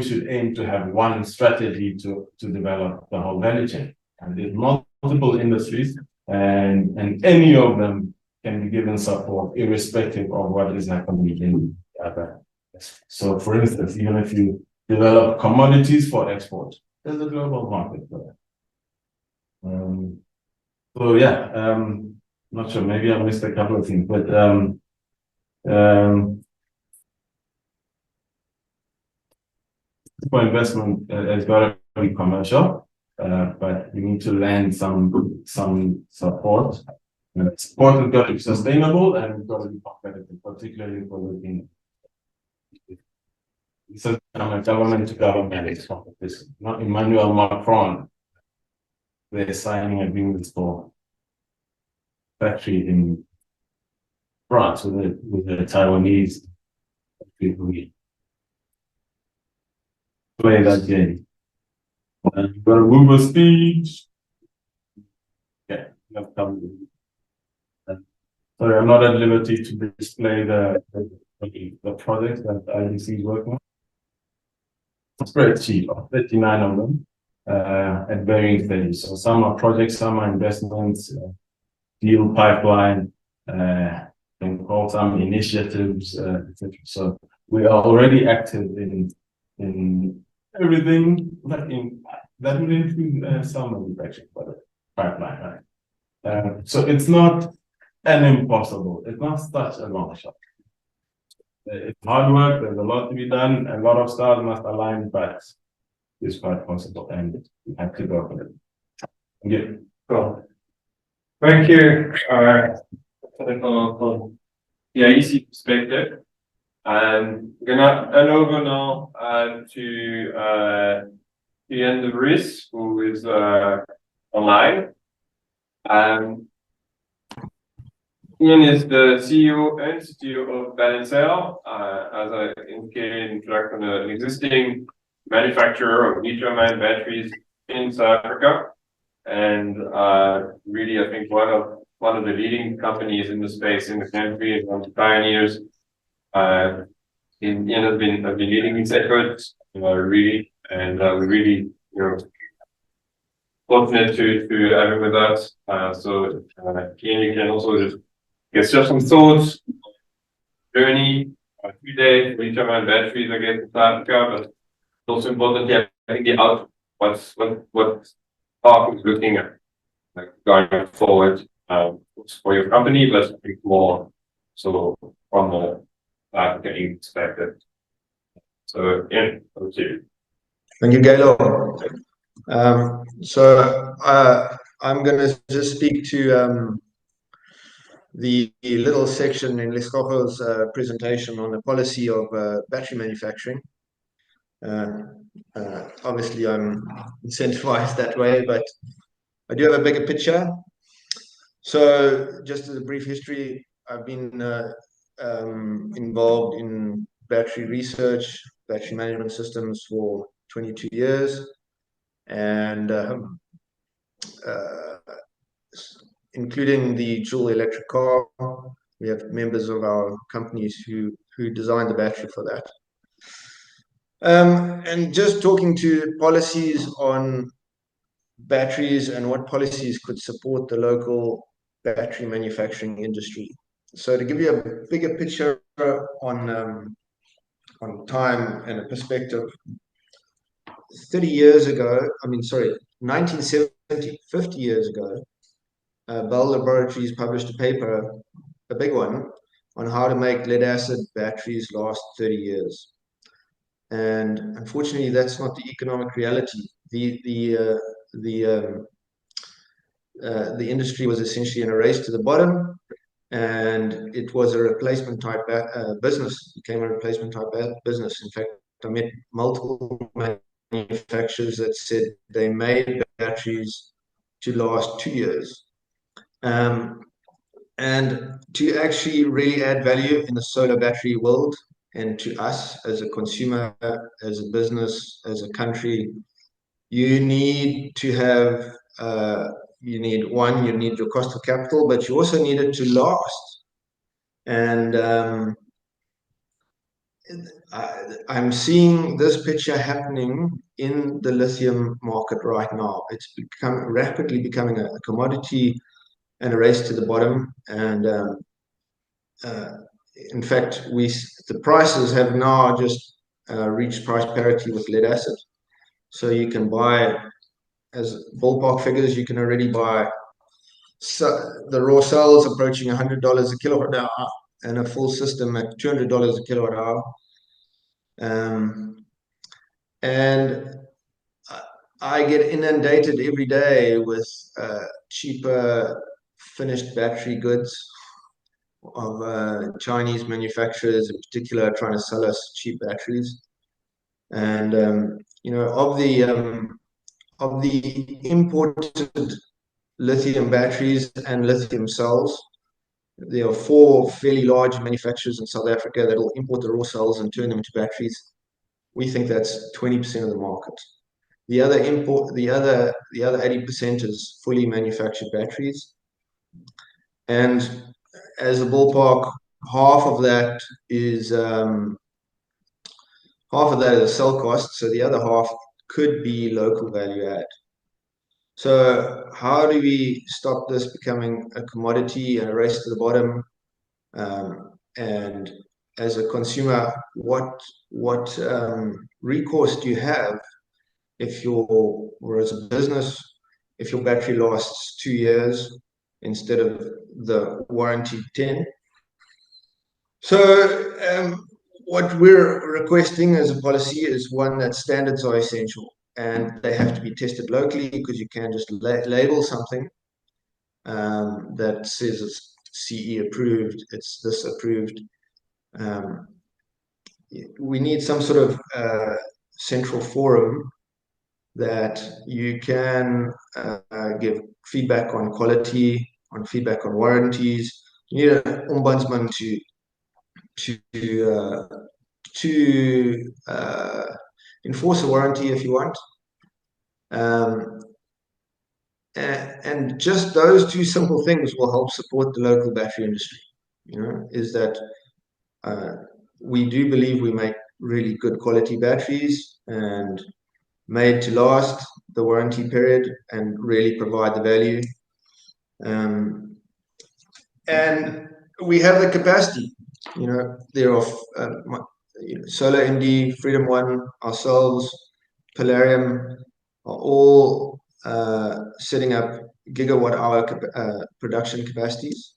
Speaker 3: should aim to have one strategy to develop the whole value chain. And there's multiple industries, and any of them can be given support irrespective of what is happening in the other. So for instance, even if you develop commodities for export, there's a global market for that. So yeah, not sure, maybe I missed a couple of things, but for investment has got to be commercial, but we need to land some support. And support has got to be sustainable and it's got to be competitive, particularly for looking. some kind of a government-to-government competition. Not Emmanuel Macron, they're signing agreements for factory in France with the Taiwanese people who play that game. And we're gonna move a speech. Yeah, you have come. Sorry, I'm not at liberty to display the projects that IDC is working on. Spreadsheet of 39 of them at varying stages. So some are projects, some are investments, deal pipeline, and call some initiatives, etc. So we are already active in everything that will include some manufacturing product pipeline, right? So it's not an impossible. It's not such a long shot. It's hard work. There's a lot to be done. A lot of stars must align, but it's quite possible, and we have to go for it. Thank you.
Speaker 1: Cool. Thank you. From the IEC perspective. We're gonna hand over now to Ian de Vries, who is online. Ian is the CEO and CTO of Balancel, as I indicated in introduction, an existing manufacturer of lithium-ion batteries in South Africa, and really, I think one of the leading companies in the space in the country, and one of the pioneers. Ian has been leading these efforts, really, and we're really, fortunate to have him with us. So, Ian, you can also just share some thoughts, journey, 2 days, lithium-ion batteries, I guess, in South Africa, but it's also important to have, I think, the output, what Park is looking at, like going forward, for your company, but I think more so from the African perspective. So, Ian, over to you.
Speaker 4: Thank you, Gaylor. I'm going to just speak to the little section in Lescocho's presentation on the policy of battery manufacturing. Obviously, I'm incentivized that way, but I do have a bigger picture. So, just as a brief history, I've been involved in battery research, battery management systems for 22 years, and including the dual electric car. We have members of our companies who designed the battery for that. And just talking to policies on batteries and what policies could support the local battery manufacturing industry. So to give you a bigger picture on time and a perspective, 50 years ago, Bell Laboratories published a paper, a big one, on how to make lead acid batteries last 30 years. And unfortunately, that's not the economic reality. The industry was essentially in a race to the bottom, and it was a replacement type business. It became a replacement type business. In fact, I met multiple manufacturers that said they made batteries to last 2 years. And to actually really add value in the solar battery world, and to us as a consumer, as a business, as a country, you need to have, you need your cost of capital, but you also need it to last. And I'm seeing this picture happening in the lithium market right now. It's rapidly becoming a commodity and a race to the bottom. And in fact, the prices have now just reached price parity with lead acid. So you can buy, as ballpark figures, you can already buy the raw cells approaching $100 a kilowatt hour, and a full system at $200 a kilowatt hour. And I get inundated every day with cheaper finished battery goods of Chinese manufacturers in particular, trying to sell us cheap batteries. And you know, of the imported lithium batteries and lithium cells, there are 4 fairly large manufacturers in South Africa that will import the raw cells and turn them into batteries. We think that's 20% of the market. The other 80% is fully manufactured batteries. And as a ballpark, half of that is a cell cost, so the other half could be local value add. So how do we stop this becoming a commodity and a race to the bottom? And as a consumer, what recourse do you have or as a business, if your battery lasts 2 years instead of the warranty 10? So what we're requesting as a policy is one that standards are essential and they have to be tested locally, because you can't just label something that says it's CE approved, it's this approved. We need some sort of central forum that you can give feedback on quality, on feedback on warranties. You need an ombudsman to enforce a warranty if you want. And just those 2 simple things will help support the local battery industry. You know, is that we do believe we make really good quality batteries and made to last the warranty period and really provide the value. And we have the capacity. You know, there are Solar MD, Freedom One, ourselves, Polarium are all setting up gigawatt-hour production capacities.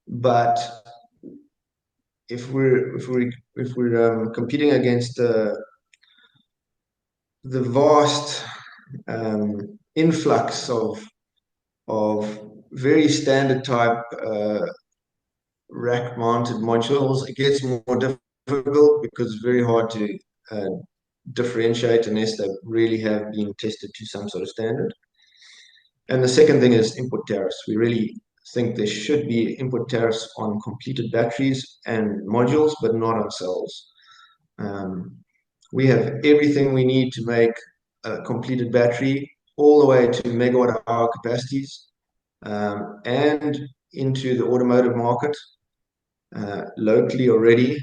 Speaker 4: But if we're competing against the vast influx of very standard type rack mounted modules, it gets more difficult because it's very hard to differentiate unless they really have been tested to some sort of standard. And the second thing is import tariffs. We really think there should be import tariffs on completed batteries and modules, but not on cells. We have everything we need to make a completed battery, all the way to megawatt-hour capacities, and into the automotive market locally already.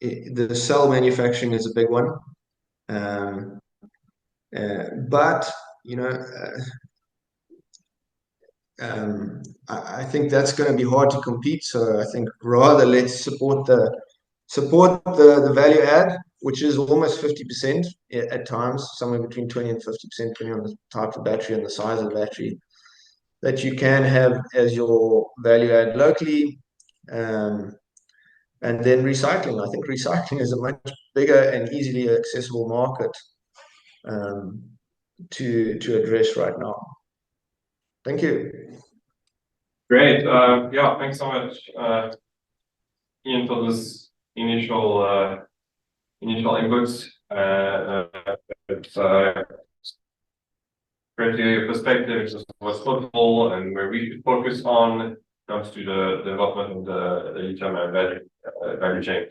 Speaker 4: The cell manufacturing is a big one, but you know, I think that's going to be hard to compete. So I think rather let's support the value add, which is almost 50% at times, somewhere between 20 and 50%, depending on the type of battery and the size of the battery, that you can have as your value add locally. And then recycling. I think recycling is a much bigger and easily accessible market to address right now. Thank you.
Speaker 1: Great. Yeah, thanks so much, Ian, for this initial inputs. It's great to hear your perspectives of what's possible and where we should focus on when it comes to the development of the lithium-ion value chain.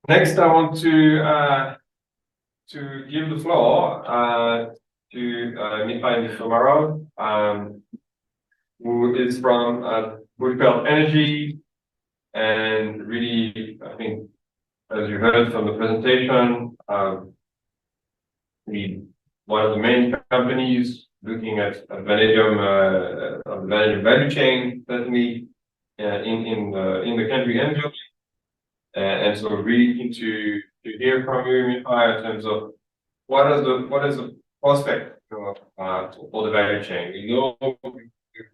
Speaker 1: Next, I want to give the floor to Mikhail Tomorrow, who is from Bushveld Energy, and really, I think, as you heard from the presentation, one of the main companies looking at vanadium value chain, certainly in the country and globally. And so we're really keen to hear from you, Mikhail, in terms of what is the prospect for the value chain. We know, we've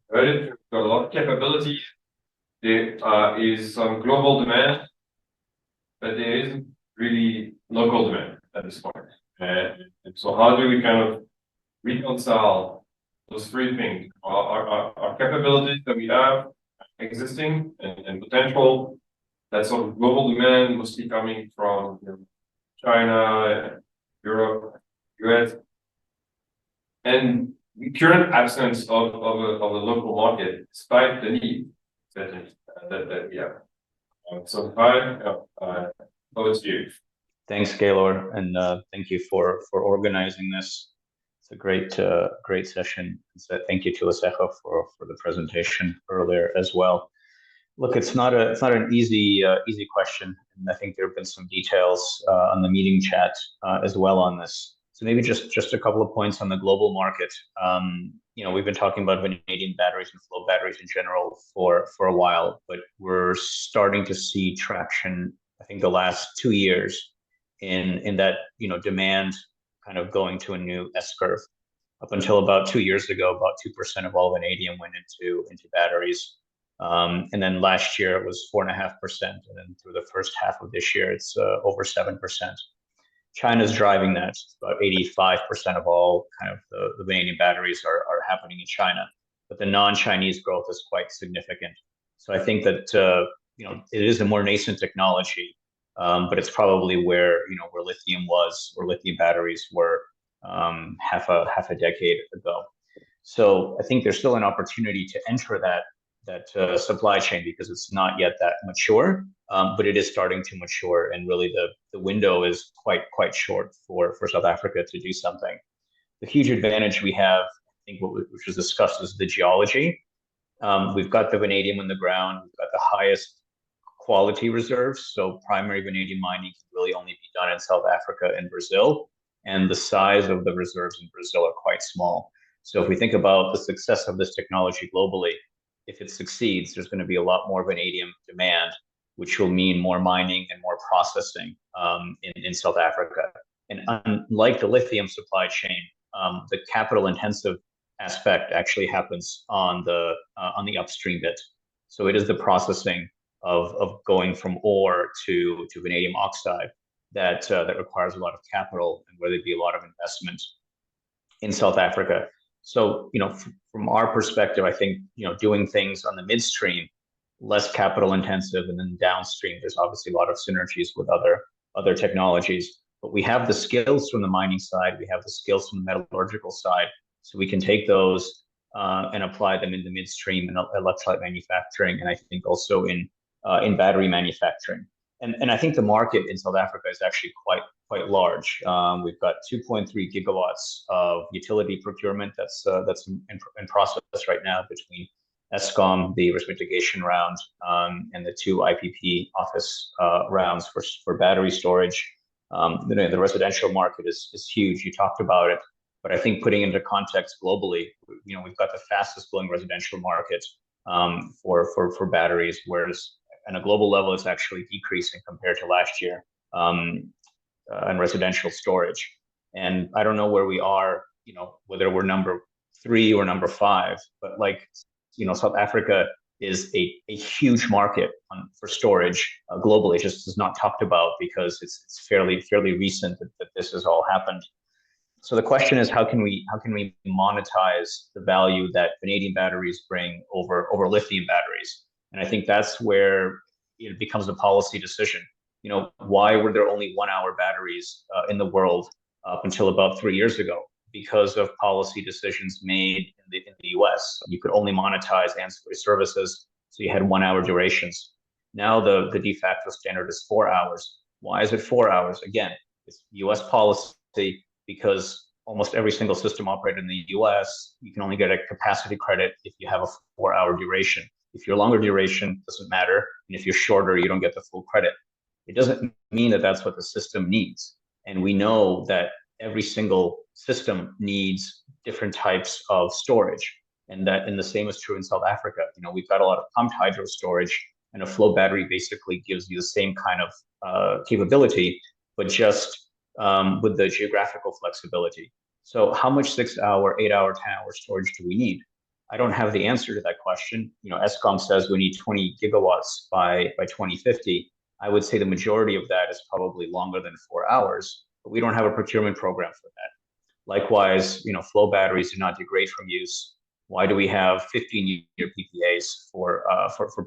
Speaker 1: heard it, we've got a lot of capabilities. There is some global demand, but there isn't really local demand at this point. And so how do we kind of reconcile those 3 things? Our capabilities that we have existing and potential That's sort of global demand, mostly coming from China, Europe, US. And the current absence of a local market, despite the need that we have. So hi, over to you.
Speaker 5: Thanks, Gaylor, and thank you for organizing this. It's a great session. So thank you to Asejo for the presentation earlier as well. Look, it's not an easy question, and I think there have been some details on the meeting chat as well on this. So maybe just a couple of points on the global market. We've been talking about vanadium batteries and flow batteries in general for a while, but we're starting to see traction, I think, the last 2 years in that demand kind of going to a new S curve. Up until about 2 years ago, about 2% of all vanadium went into batteries. And then last year it was 4.5%, and then through the first half of this year it's over 7%. China's driving that. About 85% of all kind of the vanadium batteries are happening in China, but the non-Chinese growth is quite significant. So I think that it is a more nascent technology, but it's probably where lithium was, or lithium batteries were half a decade ago. So I think there's still an opportunity to enter that supply chain because it's not yet that mature, but it is starting to mature, and really the window is quite short for South Africa to do something. The huge advantage we have, I think, which was discussed, is the geology. We've got the vanadium in the ground. We've got the highest quality reserves, so primary vanadium mining can really only be done in South Africa and Brazil, and the size of the reserves in Brazil are quite small. So if we think about the success of this technology globally, if it succeeds, there's going to be a lot more vanadium demand, which will mean more mining and more processing in South Africa. And unlike the lithium supply chain, the capital intensive aspect actually happens on the upstream bit. So it is the processing of going from ore to vanadium oxide that requires a lot of capital, and where there'd be a lot of investment in South Africa. So, from our perspective, I think, doing things on the midstream, less capital intensive, and then downstream, there's obviously a lot of synergies with other technologies. But we have the skills from the mining side, we have the skills from the metallurgical side, so we can take those and apply them in the midstream and electrolyte manufacturing, and I think also in battery manufacturing. And I think the market in South Africa is actually quite large. We've got 2.3 gigawatts of utility procurement that's in process right now between Eskom, the risk mitigation round, and the 2 IPP office rounds for battery storage. The residential market is huge. You talked about it, but I think putting into context globally, we've got the fastest growing residential market for batteries, whereas on a global level, it's actually decreasing compared to last year in residential storage. And I don't know where we are, whether we're number 3 or number 5, but South Africa is a huge market for storage globally. It just is not talked about because it's fairly recent that this has all happened. So the question is, how can we monetize the value that vanadium batteries bring over lithium batteries? And I think that's where it becomes a policy decision. Why were there only 1-hour batteries in the world up until about 3 years ago? Because of policy decisions made in the US. You could only monetize ancillary services, so you had 1-hour durations. Now the de facto standard is 4 hours. Why is it 4 hours? Again, it's US policy, because almost every single system operated in the US, you can only get a capacity credit if you have a 4-hour duration. If you're longer duration, it doesn't matter. And if you're shorter, you don't get the full credit. It doesn't mean that that's what the system needs. And we know that every single system needs different types of storage. And the same is true in South Africa. We've got a lot of pumped hydro storage, and a flow battery basically gives you the same kind of capability, but just with the geographical flexibility. So how much 6-hour, 8-hour, 10-hour storage do we need? I don't have the answer to that question. Eskom says we need 20 gigawatts by 2050. I would say the majority of that is probably longer than 4 hours, but we don't have a procurement program for that. Likewise, flow batteries do not degrade from use. Why do we have 15-year PPAs for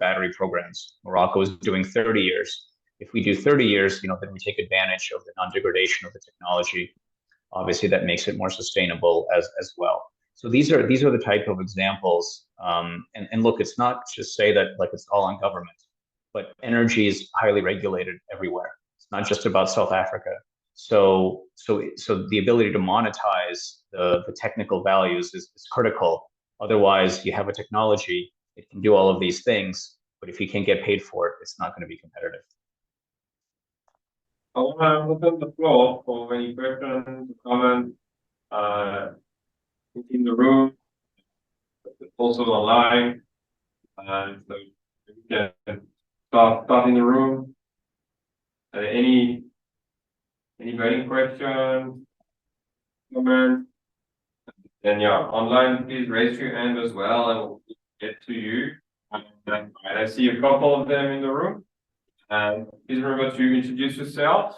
Speaker 5: battery programs? Morocco is doing 30 years. If we do 30 years, then we take advantage of the non-degradation of the technology. Obviously, that makes it more sustainable as well. So these are the type of examples. And look, it's not just say that like it's all on government, but energy is highly regulated everywhere. It's not just about South Africa. So the ability to monetize the technical values is critical. Otherwise, you have a technology, it can do all of these things, but if you can't get paid for it, it's not going to be competitive.
Speaker 1: I want to open the floor for any questions, comments, in the room, also online. So we can start in the room. Any burning questions, comments? And yeah, online, please raise your hand as well, and we'll get to you. And I see a couple of them in the room. And please remember to introduce yourself.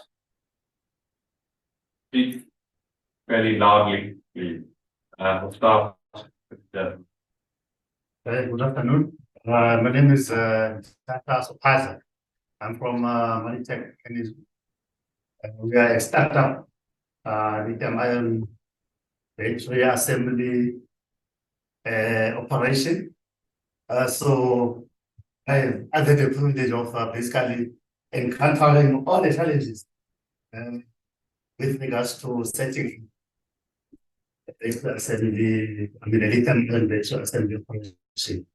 Speaker 1: Speak fairly loudly, please. We'll start with the.
Speaker 6: Good afternoon. My name is Tata Sopaza. I'm from Manitech. We are a startup lithium-ion battery assembly operation. So I've had the privilege of basically encountering all the challenges with regards to setting battery assembly, a lithium-ion battery assembly operation.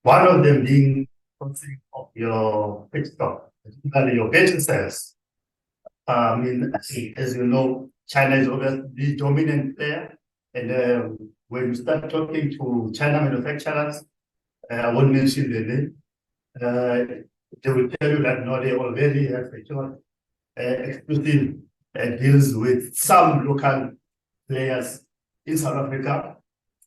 Speaker 6: One of them being something of your feedstock, particularly your battery cells. As you know, China is obviously the dominant player, and when you start talking to China manufacturers, I won't mention the name, they will tell you that no, they already have secured exclusive deals with some local players in South Africa.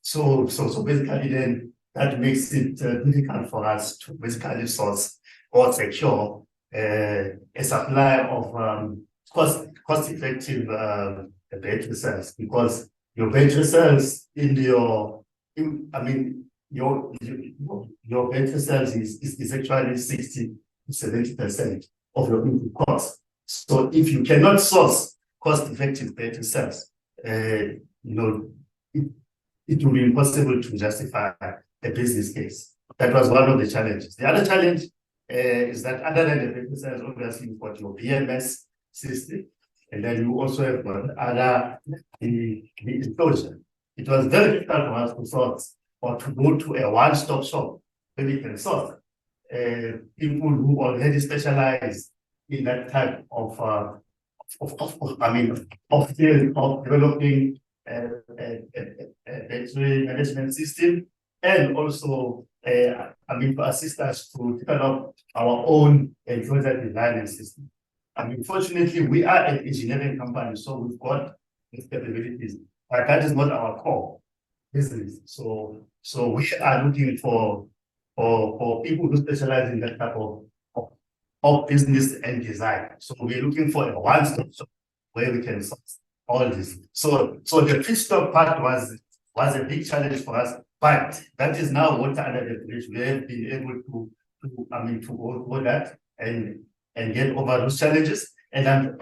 Speaker 6: So basically then that makes it difficult for us to basically source or secure a supply of cost-effective battery cells, because your battery cells your battery cells is actually 60 to 70% of your input cost. So if you cannot source cost-effective battery cells, it will be impossible to justify a business case. That was one of the challenges. The other challenge is that other than the battery cells, obviously you've got your BMS system, and then you also have got the enclosure. It was very difficult for us to source or to go to a one-stop shop where we can source people who already specialize in that type of field of developing battery management system, and also to assist us to develop our own enclosure design system. Fortunately, we are an engineering company, so we've got these capabilities, but that is not our core business. So we are looking for people who specialize in that type of business and design. So we're looking for a one-stop shop where we can source all this. So the feedstock part was a big challenge for us, but that is now water under the bridge. We have been able to go that and get over those challenges. And I'm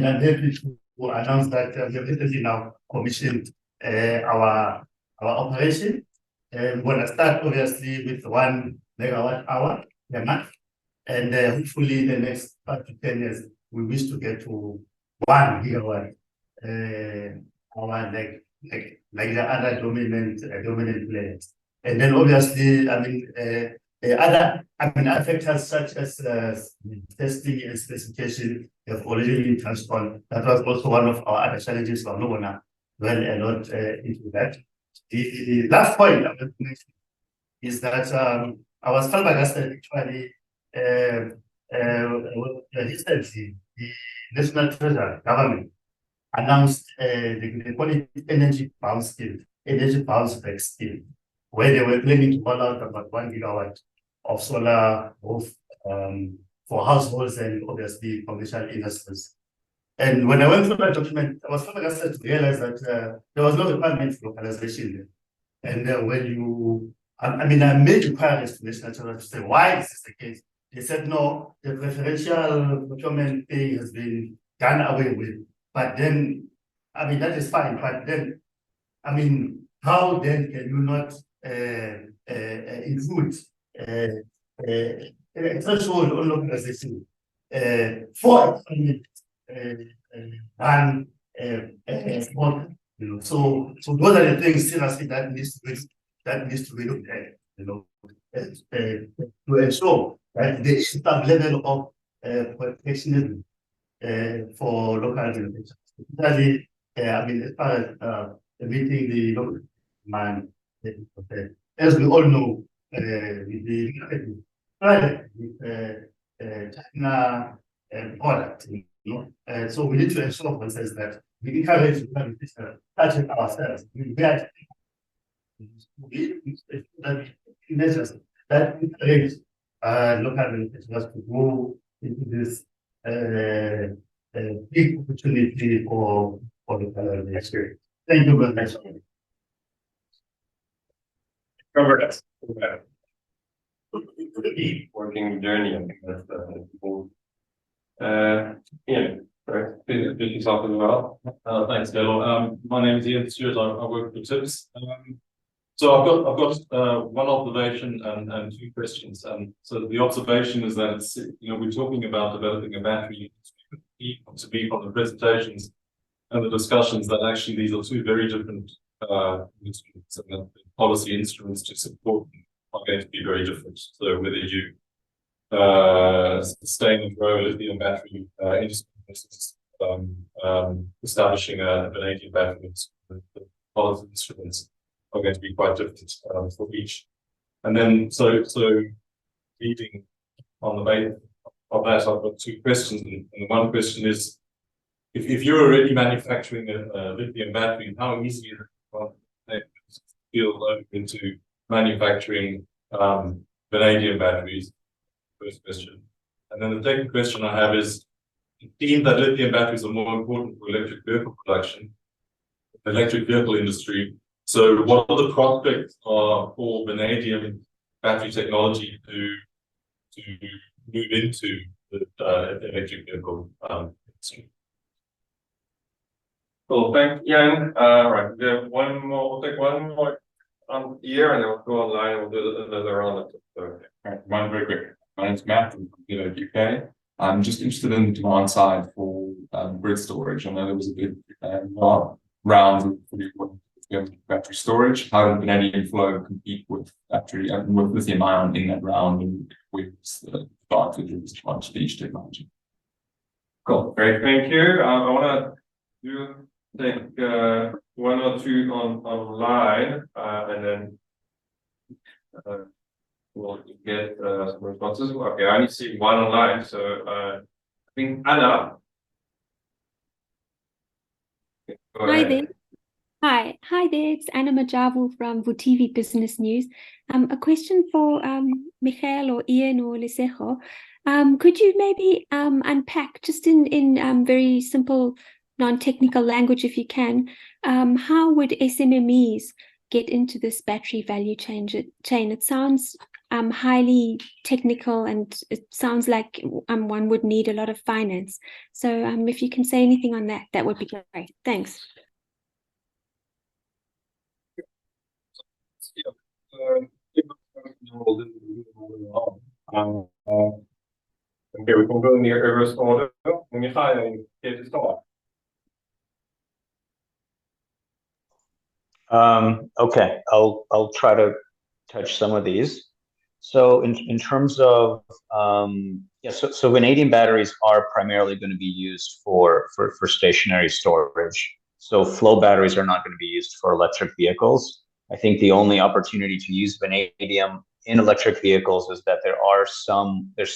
Speaker 6: happy to announce that we have recently now commissioned our operation. We're going to start obviously with 1 megawatt-hour a month, and hopefully in the next 5 to 10 years we wish to get to 1 gigawatt hour, like the other dominant players. And then obviously, other factors such as testing and specification have already been touched on. That was also one of our other challenges. So I'm not gonna dwell a lot into that. The last point I want to mention is that our flabbergasted actually recently the National Treasury government announced they call it energy bounce back scheme, where they were planning to roll out about 1 gigawatt of solar, both for households and obviously commercial industries. And when I went through that document, I was flabbergasted to realize that there was no requirement for localization there. And when you, I mean, I made inquiries to National Treasury to say, why is this the case? They said, no, the preferential procurement thing has been done away with. But then, I mean, that is fine. But then, I mean, how then can you not include a threshold on localization for and small, so those are the things seriously that needs to be looked at, to ensure that there is some level of protectionism for local organizations. Especially, I mean, as far as meeting the local demand, as we all know, with China product, so we need to ensure, for instance, that we encourage touching ourselves. We measures that encourage local manufacturers to go into this big opportunity for the experience. Thank you very much.
Speaker 1: Covered us. Working journey, I think that's the goal. Ian, right, introduce yourself as well.
Speaker 7: Thanks, Dale. My name is Ian Stewart. I work for TIPS. So I've got one observation and two questions. So the observation is that it's, we're talking about developing a battery to be from the presentations and the discussions that actually these are two very different instruments, and the policy instruments to support them are going to be very different. So whether you sustain and grow a lithium battery industry versus establishing a vanadium battery, the policy instruments are going to be quite different for each. And then, so leading on the basis of that, I've got two questions. And one question is, if you're already manufacturing a lithium battery, how easy is it to feel into manufacturing vanadium batteries? First question. And then the second question I have is, it seems that lithium batteries are more important for electric vehicle production, the electric vehicle industry. So what are the prospects for vanadium battery technology to move into the electric vehicle industry?
Speaker 1: Cool, thank Ian. Right, we have one more, we'll take one more here and then we'll go online and we'll do another round.
Speaker 8: Right, one very quick. My name's Matt from UK. I'm just interested in the demand side for grid storage. I know there was a big round of battery storage. How did vanadium flow compete with battery and with lithium ion in that round, and what's the advantages of each technology?
Speaker 1: Cool, great, thank you. I want to take one or two online and then we'll get some responses. Okay, I only see one online, so I think Anna.
Speaker 9: Hi there. Hi there. It's Anna Majavu from VuTV Business News. A question for Michael or Ian or Lesego. Could you maybe unpack just in very simple, non-technical language, if you can, how would SMMEs get into this battery value chain? It sounds highly technical, and it sounds like one would need a lot of finance. So if you can say anything on that, that would be great. Thanks.
Speaker 1: Okay, we can go in the reverse order. When you hire, get to start.
Speaker 5: Okay, I'll try to touch some of these. So in terms of so vanadium batteries are primarily going to be used for stationary storage. So flow batteries are not going to be used for electric vehicles. I think the only opportunity to use vanadium in electric vehicles is that there's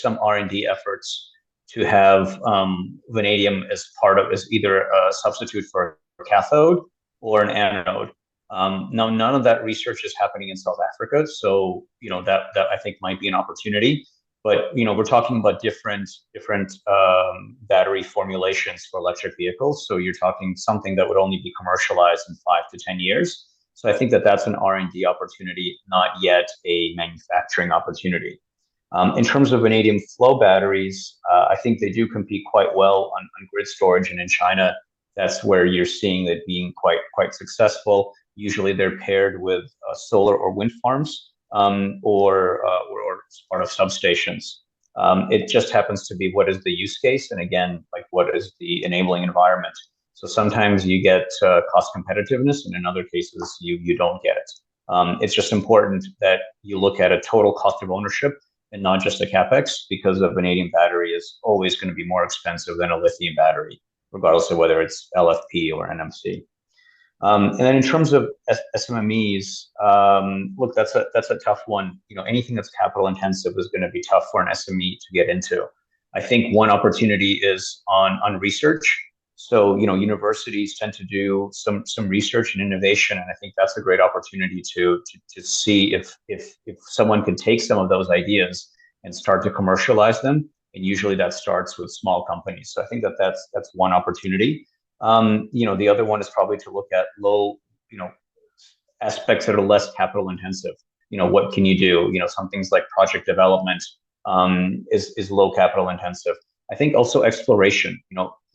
Speaker 5: some R&D efforts to have vanadium as either a substitute for a cathode or an anode. Now, none of that research is happening in South Africa, so that I think might be an opportunity. But we're talking about different battery formulations for electric vehicles. So you're talking something that would only be commercialized in 5 to 10 years. So I think that that's an R&D opportunity, not yet a manufacturing opportunity. In terms of vanadium flow batteries, I think they do compete quite well on grid storage, and in China, that's where you're seeing it being quite successful. Usually, they're paired with solar or wind farms, or part of substations. It just happens to be what is the use case, and again, like what is the enabling environment. So sometimes you get cost competitiveness, and in other cases, you don't get it. It's just important that you look at a total cost of ownership and not just a capex, because a vanadium battery is always going to be more expensive than a lithium battery, regardless of whether it's LFP or NMC. And then in terms of SMMEs, look, that's a tough one. Anything that's capital intensive is going to be tough for an SME to get into. I think one opportunity is on research. So universities tend to do some research and innovation, and I think that's a great opportunity to see if someone can take some of those ideas and start to commercialize them. And usually that starts with small companies. So I think that's one opportunity. The other one is probably to look at low, aspects that are less capital intensive. What can you do? Some things like project development is low capital intensive. I think also exploration,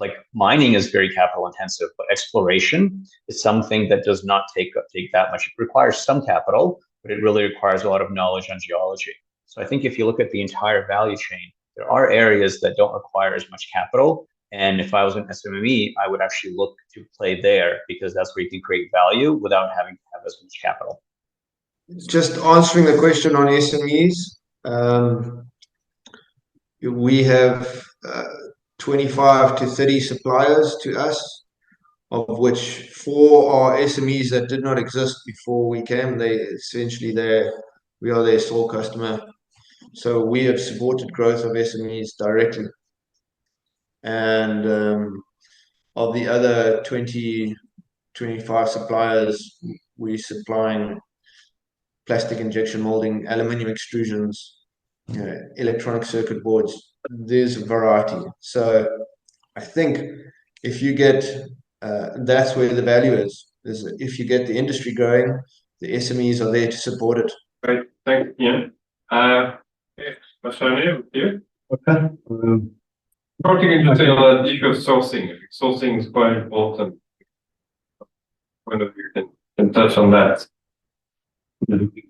Speaker 5: like mining is very capital intensive, but exploration is something that does not take that much. It requires some capital, but it really requires a lot of knowledge on geology. So I think if you look at the entire value chain, there are areas that don't require as much capital. And if I was an SMME, I would actually look to play there, because that's where you can create value without having to have as much capital.
Speaker 4: Just answering the question on SMEs, we have 25 to 30 suppliers to us, of which 4 are SMEs that did not exist before we came. We are their sole customer. So we have supported growth of SMEs directly. And of the other 20, 25 suppliers, we're supplying plastic injection molding, aluminium extrusions, electronic circuit boards. There's a variety. So I think if you get, that's where the value is if you get the industry going, the SMEs are there to support it.
Speaker 1: Great, thank you. What's your name here?
Speaker 3: Okay.
Speaker 1: Talking into the issue of sourcing. Sourcing is quite important. One of you can touch on that.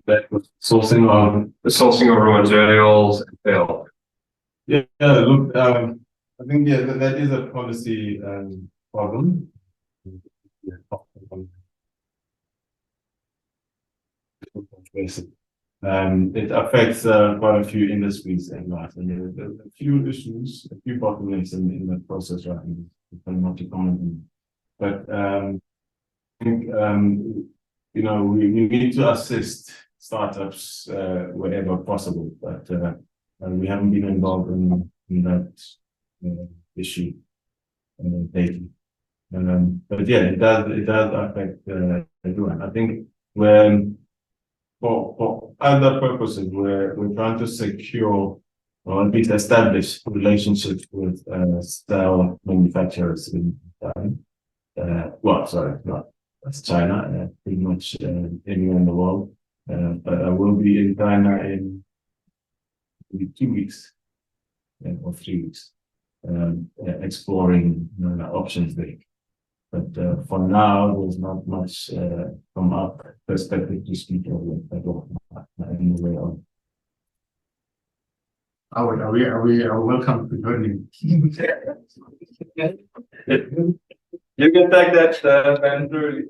Speaker 3: That was sourcing on
Speaker 1: The sourcing of raw materials and sale.
Speaker 3: Yeah, look, I think that is a policy problem. It affects quite a few industries and that, and there are a few issues, a few bottlenecks in that process right now. Not to comment on, but I think we need to assist startups wherever possible, but we haven't been involved in that issue lately. But yeah, it does affect everyone. I think when for other purposes, we're trying to secure or at least establish relationships with cell manufacturers in China. That's China, pretty much anywhere in the world. But I will be in China in 2 weeks or 3 weeks, exploring options there. But for now, there's not much from our perspective to speak of at all. Anyway,
Speaker 6: Are we welcome to joining?
Speaker 1: You can take that Andrew.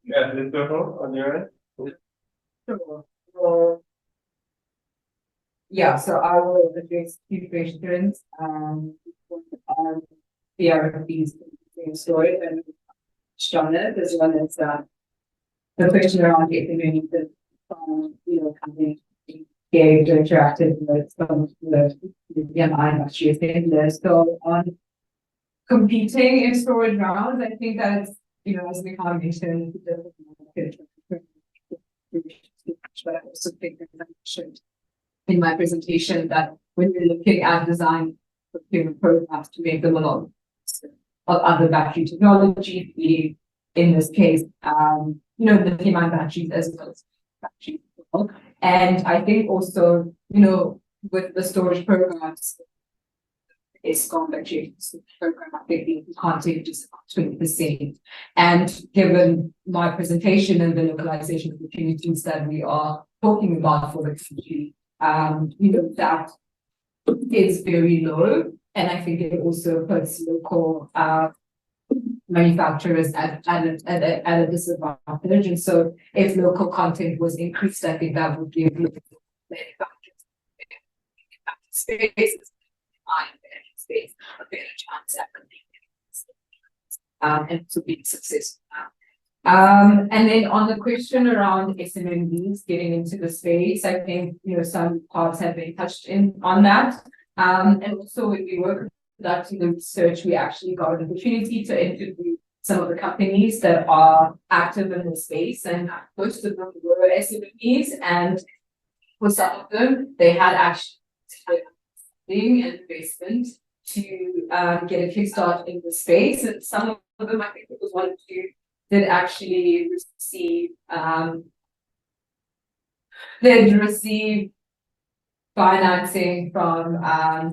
Speaker 1: Yeah, let's go on your end.
Speaker 2: Yeah, so I will address 2 questions. The RFPs story and on it. This one is the question around getting the company interacted with some of the PMI industry is so on competing in storage rounds. I think that it's, as we kind of mentioned, but I also think that should in my presentation that when we're looking at design procurement programs to make them along of other battery technology, we, in this case, lithium-ion batteries as well as batteries. And I think also, with the storage programs, ESCOM battery program, I think the content is about 20%. And given my presentation and the localization opportunities that we are talking about for the country, that is very low. And I think it also puts local manufacturers at a disadvantage. And so if local content was increased, I think that would give local manufacturers space, a better chance at competing and to be successful. And then on the question around SMMEs getting into the space, I think some parts have been touched on that. And also when we were conducting the research, we actually got an opportunity to interview some of the companies that are active in the space, and most of them were SMEs, and for some of them, they had actually funding and investment to get a kickstart in the space, and some of them, I think it was 1 or 2, did actually receive financing from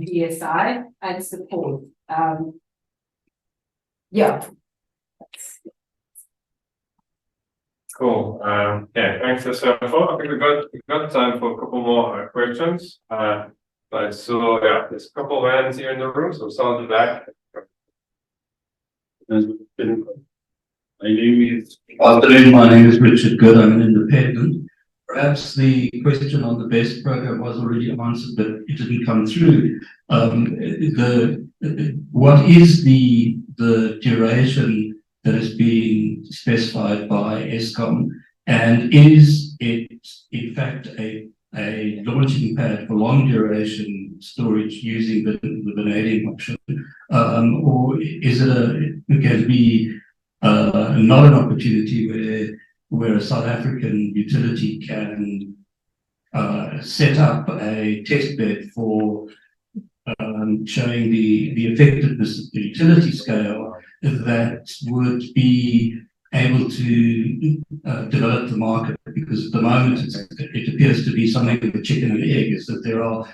Speaker 2: BSI and support.
Speaker 1: Cool. Thanks, Joseph. I think we got time for a couple more questions. There's a couple of hands here in the room, so start at the back.
Speaker 10: Afternoon, my name is Richard Good. I'm an independent. Perhaps the question on the BESS program was already answered, but it didn't come through. What is the duration that is being specified by ESCOM, and is it in fact a launching pad for long duration storage using the vanadium option, or is it going to be not an opportunity where a South African utility can set up a test bed for showing the effectiveness of the utility scale that would be able to develop the market? Because at the moment it appears to be something of a chicken and egg, is that there are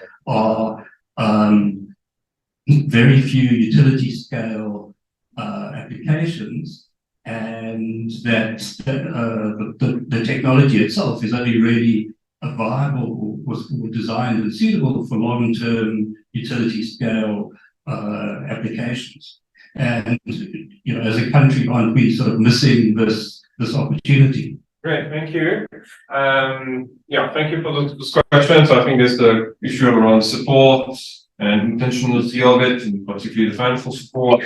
Speaker 10: very few utility scale applications, and that the technology itself is only really viable or designed and suitable for long-term utility scale applications. And as a country, aren't we sort of missing this opportunity?
Speaker 1: Great, thank you. Thank you for those questions. I think there's the issue around support and intentionality of it, and particularly the financial support.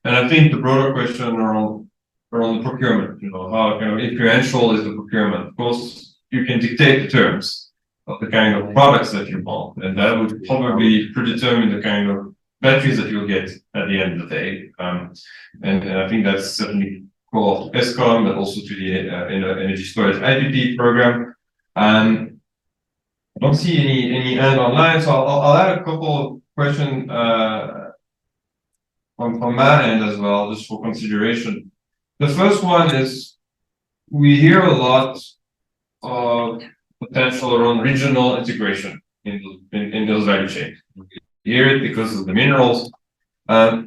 Speaker 1: And I think the broader question around the procurement, how influential is the procurement? Of course, you can dictate the terms of the kind of products that you want, and that would probably predetermine the kind of batteries that you'll get at the end of the day. And I think that's certainly core to ESCOM, but also to the energy storage IPP program. I don't see any hand online, so I'll add a couple of questions from my end as well, just for consideration. The first one is, we hear a lot of potential around regional integration in those value chains. We hear it because of the minerals. I'd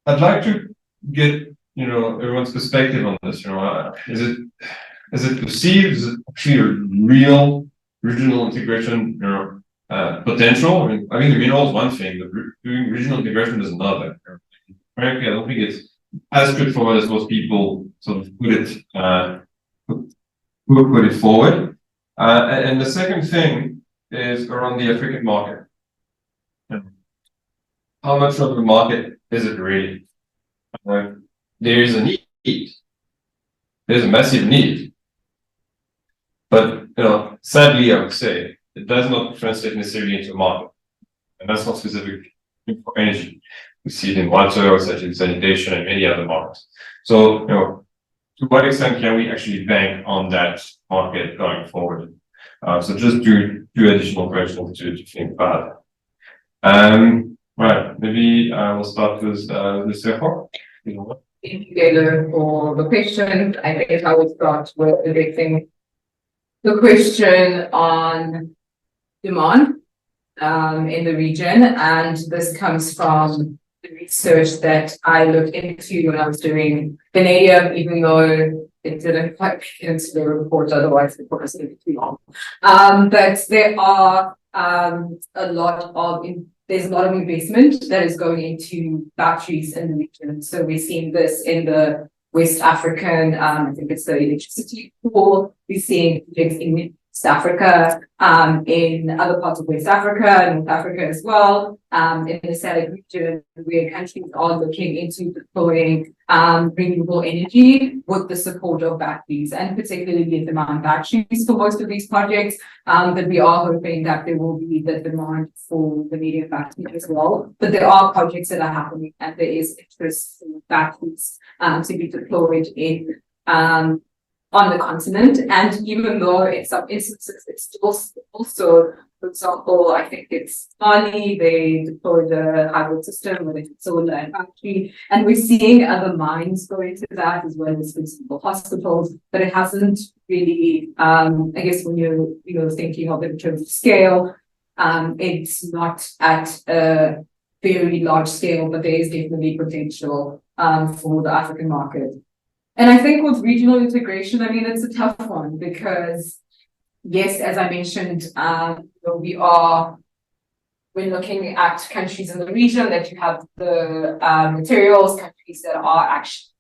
Speaker 1: like to get everyone's perspective on this. Is it perceived? Is it actually a real regional integration potential? I mean, the minerals one thing, but doing regional integration is another. Frankly, I don't think it's as straightforward as most people sort of put it forward. And the second thing is around the African market. How much of the market is it really? There is a need. There's a massive need. But sadly, I would say it does not translate necessarily into a market. And that's not specific for energy. We see it in water, such as sanitation, and many other markets. So, to what extent can we actually bank on that market going forward? So just two additional questions to think about. Right, maybe we'll start with Sergio.
Speaker 2: Thank you, Taylor, for the question. I think I will start with addressing the question on demand in the region, and this comes from the research that I looked into when I was doing Vanadium, even though it didn't quite get into the report, otherwise it was going to be too long. But there are there's a lot of investment that is going into batteries in the region. So we're seeing this in the West African, I think it's the electricity pool. We're seeing projects in West Africa, in other parts of West Africa, North Africa as well, in the SADC region, where countries are looking into deploying renewable energy with the support of batteries, and particularly lithium-ion batteries for most of these projects. But we are hoping that there will be the demand for the medium batteries as well. But there are projects that are happening, and there is interest in batteries to be deployed in on the continent. And even though in some instances it's also, for example, I think it's Mali, they deployed a hybrid system with a solar and battery, and we're seeing other mines go into that as well as, for example, hospitals, but it hasn't really, I guess when you're thinking of it in terms of scale, it's not at a very large scale, but there is definitely potential for the African market. And I think with regional integration, I mean, it's a tough one because, yes, as I mentioned, we're looking at countries in the region that you have the materials, countries that are actually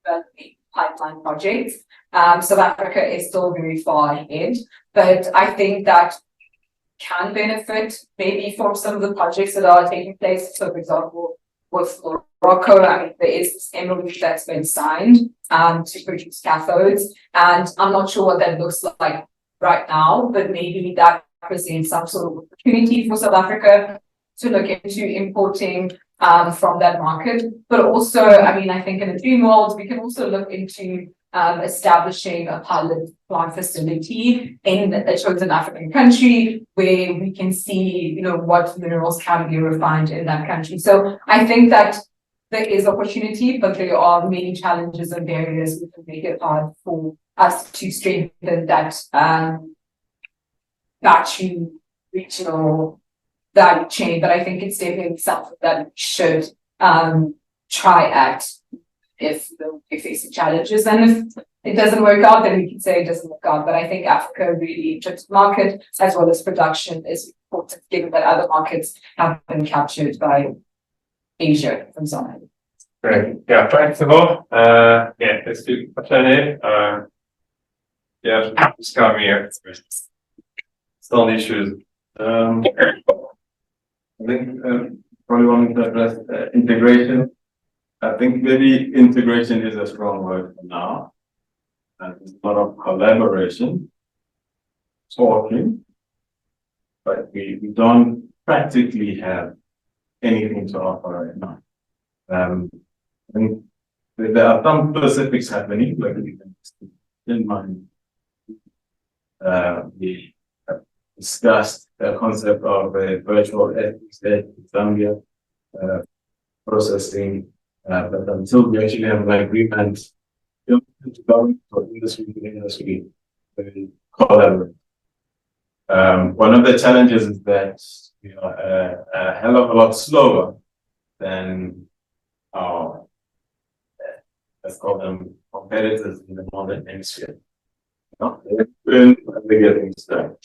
Speaker 2: developing pipeline projects. South Africa is still very far ahead, but I think that can benefit maybe from some of the projects that are taking place. So, for example, with Morocco, I mean, there is this MOU that's been signed to produce cathodes, and I'm not sure what that looks like right now, but maybe that presents some sort of opportunity for South Africa to look into importing from that market. But also, I mean, I think in a dream world, we can also look into establishing a pilot plant facility in a chosen African country where we can see, what minerals can be refined in that country. So I think that there is opportunity, but there are many challenges and barriers which can make it hard for us to strengthen that battery regional value chain. But I think it's definitely something that we should try at if we face challenges. And if it doesn't work out, then we can say it doesn't work out. But I think Africa really, in terms of market as well as production, is important, given that other markets have been captured by Asia from China.
Speaker 1: Great. Yeah, thanks a lot. Let's do Patane. Just come here. Still issues. I think probably wanted to address integration. I think maybe integration is a strong word for now. And there's a lot of collaboration, talking, but we don't practically have anything to offer right now. I think there are some specifics happening, like in mind. We have discussed the concept of a virtual ethics in Zambia, processing. But until we actually have an agreement, government or industry to industry, we collaborate. One of the challenges is that we are a hell of a lot slower than our, let's call them competitors in the northern hemisphere. They're getting stuck,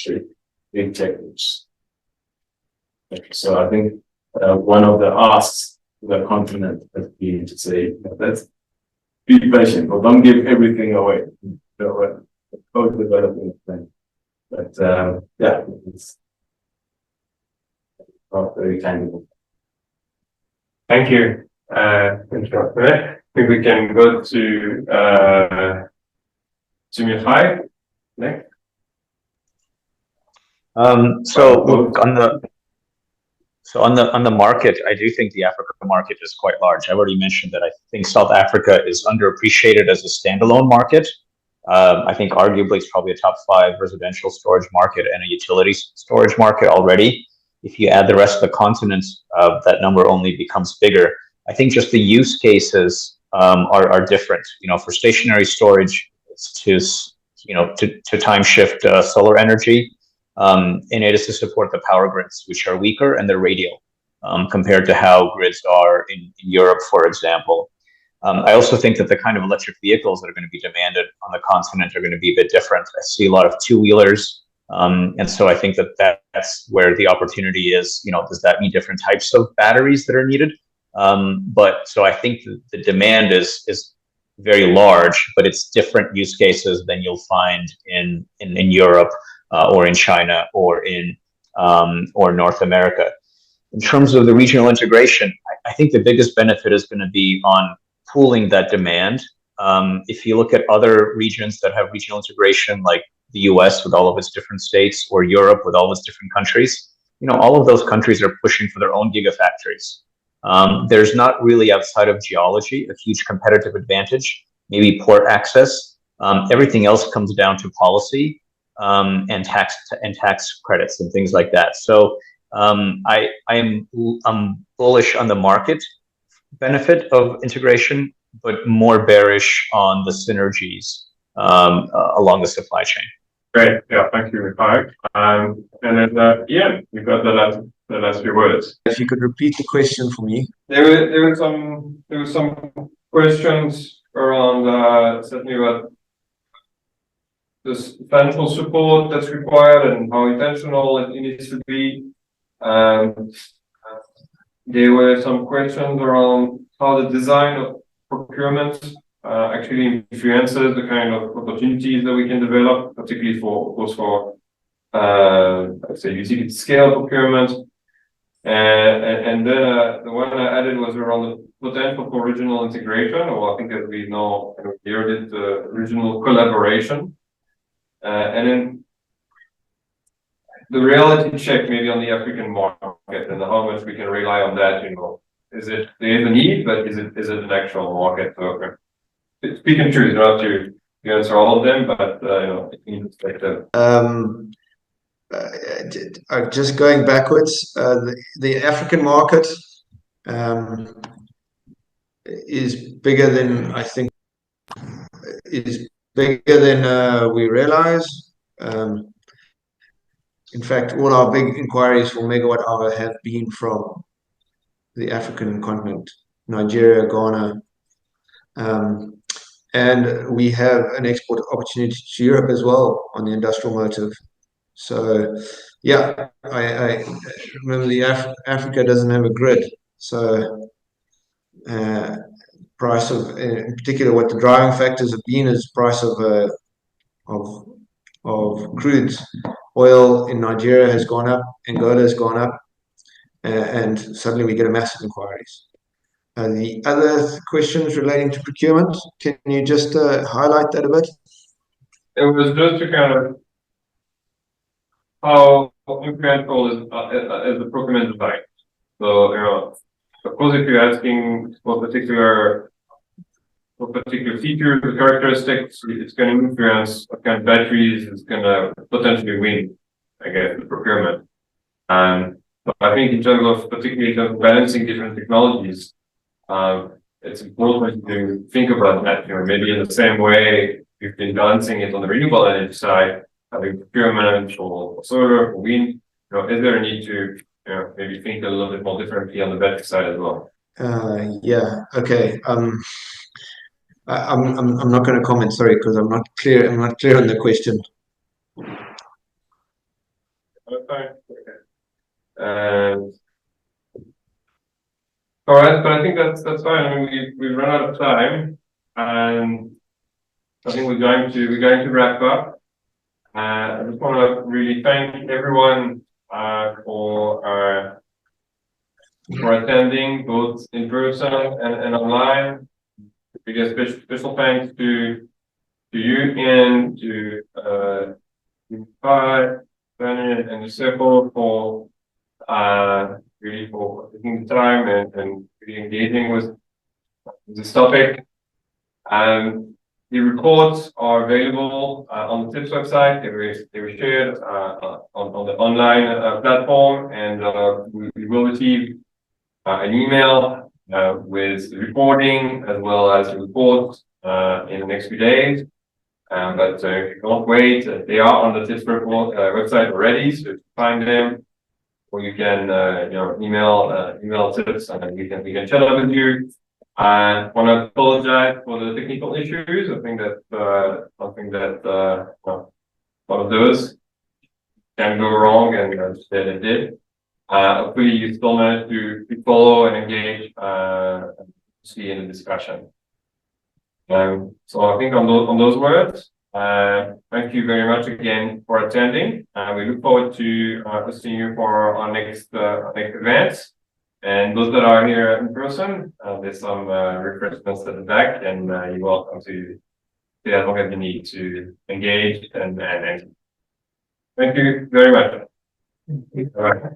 Speaker 1: big techniques. So I think one of the asks the continent has been to say, let's be patient, but don't give everything away. Co-developing thing. But it's not very tangible. Thank you. I think we can go to Mihai next.
Speaker 5: On the market, I do think the Africa market is quite large. I've already mentioned that I think South Africa is underappreciated as a standalone market. I think arguably it's probably a top 5 residential storage market and a utility storage market already. If you add the rest of the continent, that number only becomes bigger. I think just the use cases are different. For stationary storage, it's to time shift solar energy, and it is to support the power grids, which are weaker and they're radial compared to how grids are in Europe, for example. I also think that the kind of electric vehicles that are going to be demanded on the continent are going to be a bit different. I see a lot of two-wheelers, and so I think that's where the opportunity is. Does that mean different types of batteries that are needed? So I think the demand is very large, but it's different use cases than you'll find in Europe or in China or in or North America. In terms of the regional integration, I think the biggest benefit is going to be on pooling that demand. If you look at other regions that have regional integration, like the US with all of its different states, or Europe with all its different countries, all of those countries are pushing for their own gigafactories. There's not really, outside of geology, a huge competitive advantage, maybe port access. Everything else comes down to policy and tax credits and things like that. So I'm bullish on the market benefit of integration, but more bearish on the synergies along the supply chain.
Speaker 1: Great. Yeah, thank you, Mikhail. And then, Ian, you've got the last few words.
Speaker 4: If you could repeat the question for me.
Speaker 1: There were some questions around certainly about this financial support that's required and how intentional it needs to be. There were some questions around how the design of procurement actually influences the kind of opportunities that we can develop, particularly for let's say utility scale procurement. And then the one I added was around the potential for regional integration, or I think as we know, here it is the regional collaboration. And then the reality check maybe on the African market and how much we can rely on that, is it there's a need, but is it an actual market? So speak and choose, not to answer all of them, but
Speaker 4: just going backwards, the African market is bigger than we realize. In fact, all our big inquiries for megawatt hour have been from the African continent, Nigeria, Ghana, and we have an export opportunity to Europe as well on the industrial motive. So, yeah, I remember Africa doesn't have a grid, so price of, in particular, what the driving factors have been is price of crudes. Oil in Nigeria has gone up, Angola has gone up, and suddenly we get a massive inquiries. The other questions relating to procurement, can you just highlight that a bit?
Speaker 1: It was just to kind of how incremental is the procurement design. So, of course, if you're asking for particular features or characteristics, it's going to influence what kind of batteries is going to potentially win, I guess, the procurement. But I think in terms of balancing different technologies, it's important to think about that. Maybe in the same way we've been balancing it on the renewable energy side, having procurement for solar, for wind. Is there a need to maybe think a little bit more differently on the battery side as well?
Speaker 4: Yeah. Okay. I'm not going to comment. Sorry, because I'm not clear. I'm not clear on the question.
Speaker 1: Okay. All right, but I think that's fine. I mean, we've run out of time, and I think we're going to wrap up. I just want to really thank everyone for attending, both in person and online. We get special thanks to you and to Bernard and the circle for really for taking the time and really engaging with this topic. The reports are available on the TIPS website. They were shared on the online platform, and we will receive an email with the recording as well as the report in the next few days. But if you don't wait, they are on the TIPS report website already, so you can find them, or you can email TIPS, and we can chat up with you. I want to apologize for the technical issues. I think that something that one of those can go wrong, and instead it did. Hopefully you still managed to follow and engage, see in the discussion. So I think on those words, thank you very much again for attending. We look forward to seeing you for our next events. And those that are here in person, there's some refreshments at the back, and you're welcome to stay as long as you need to engage and thank you very much. All right.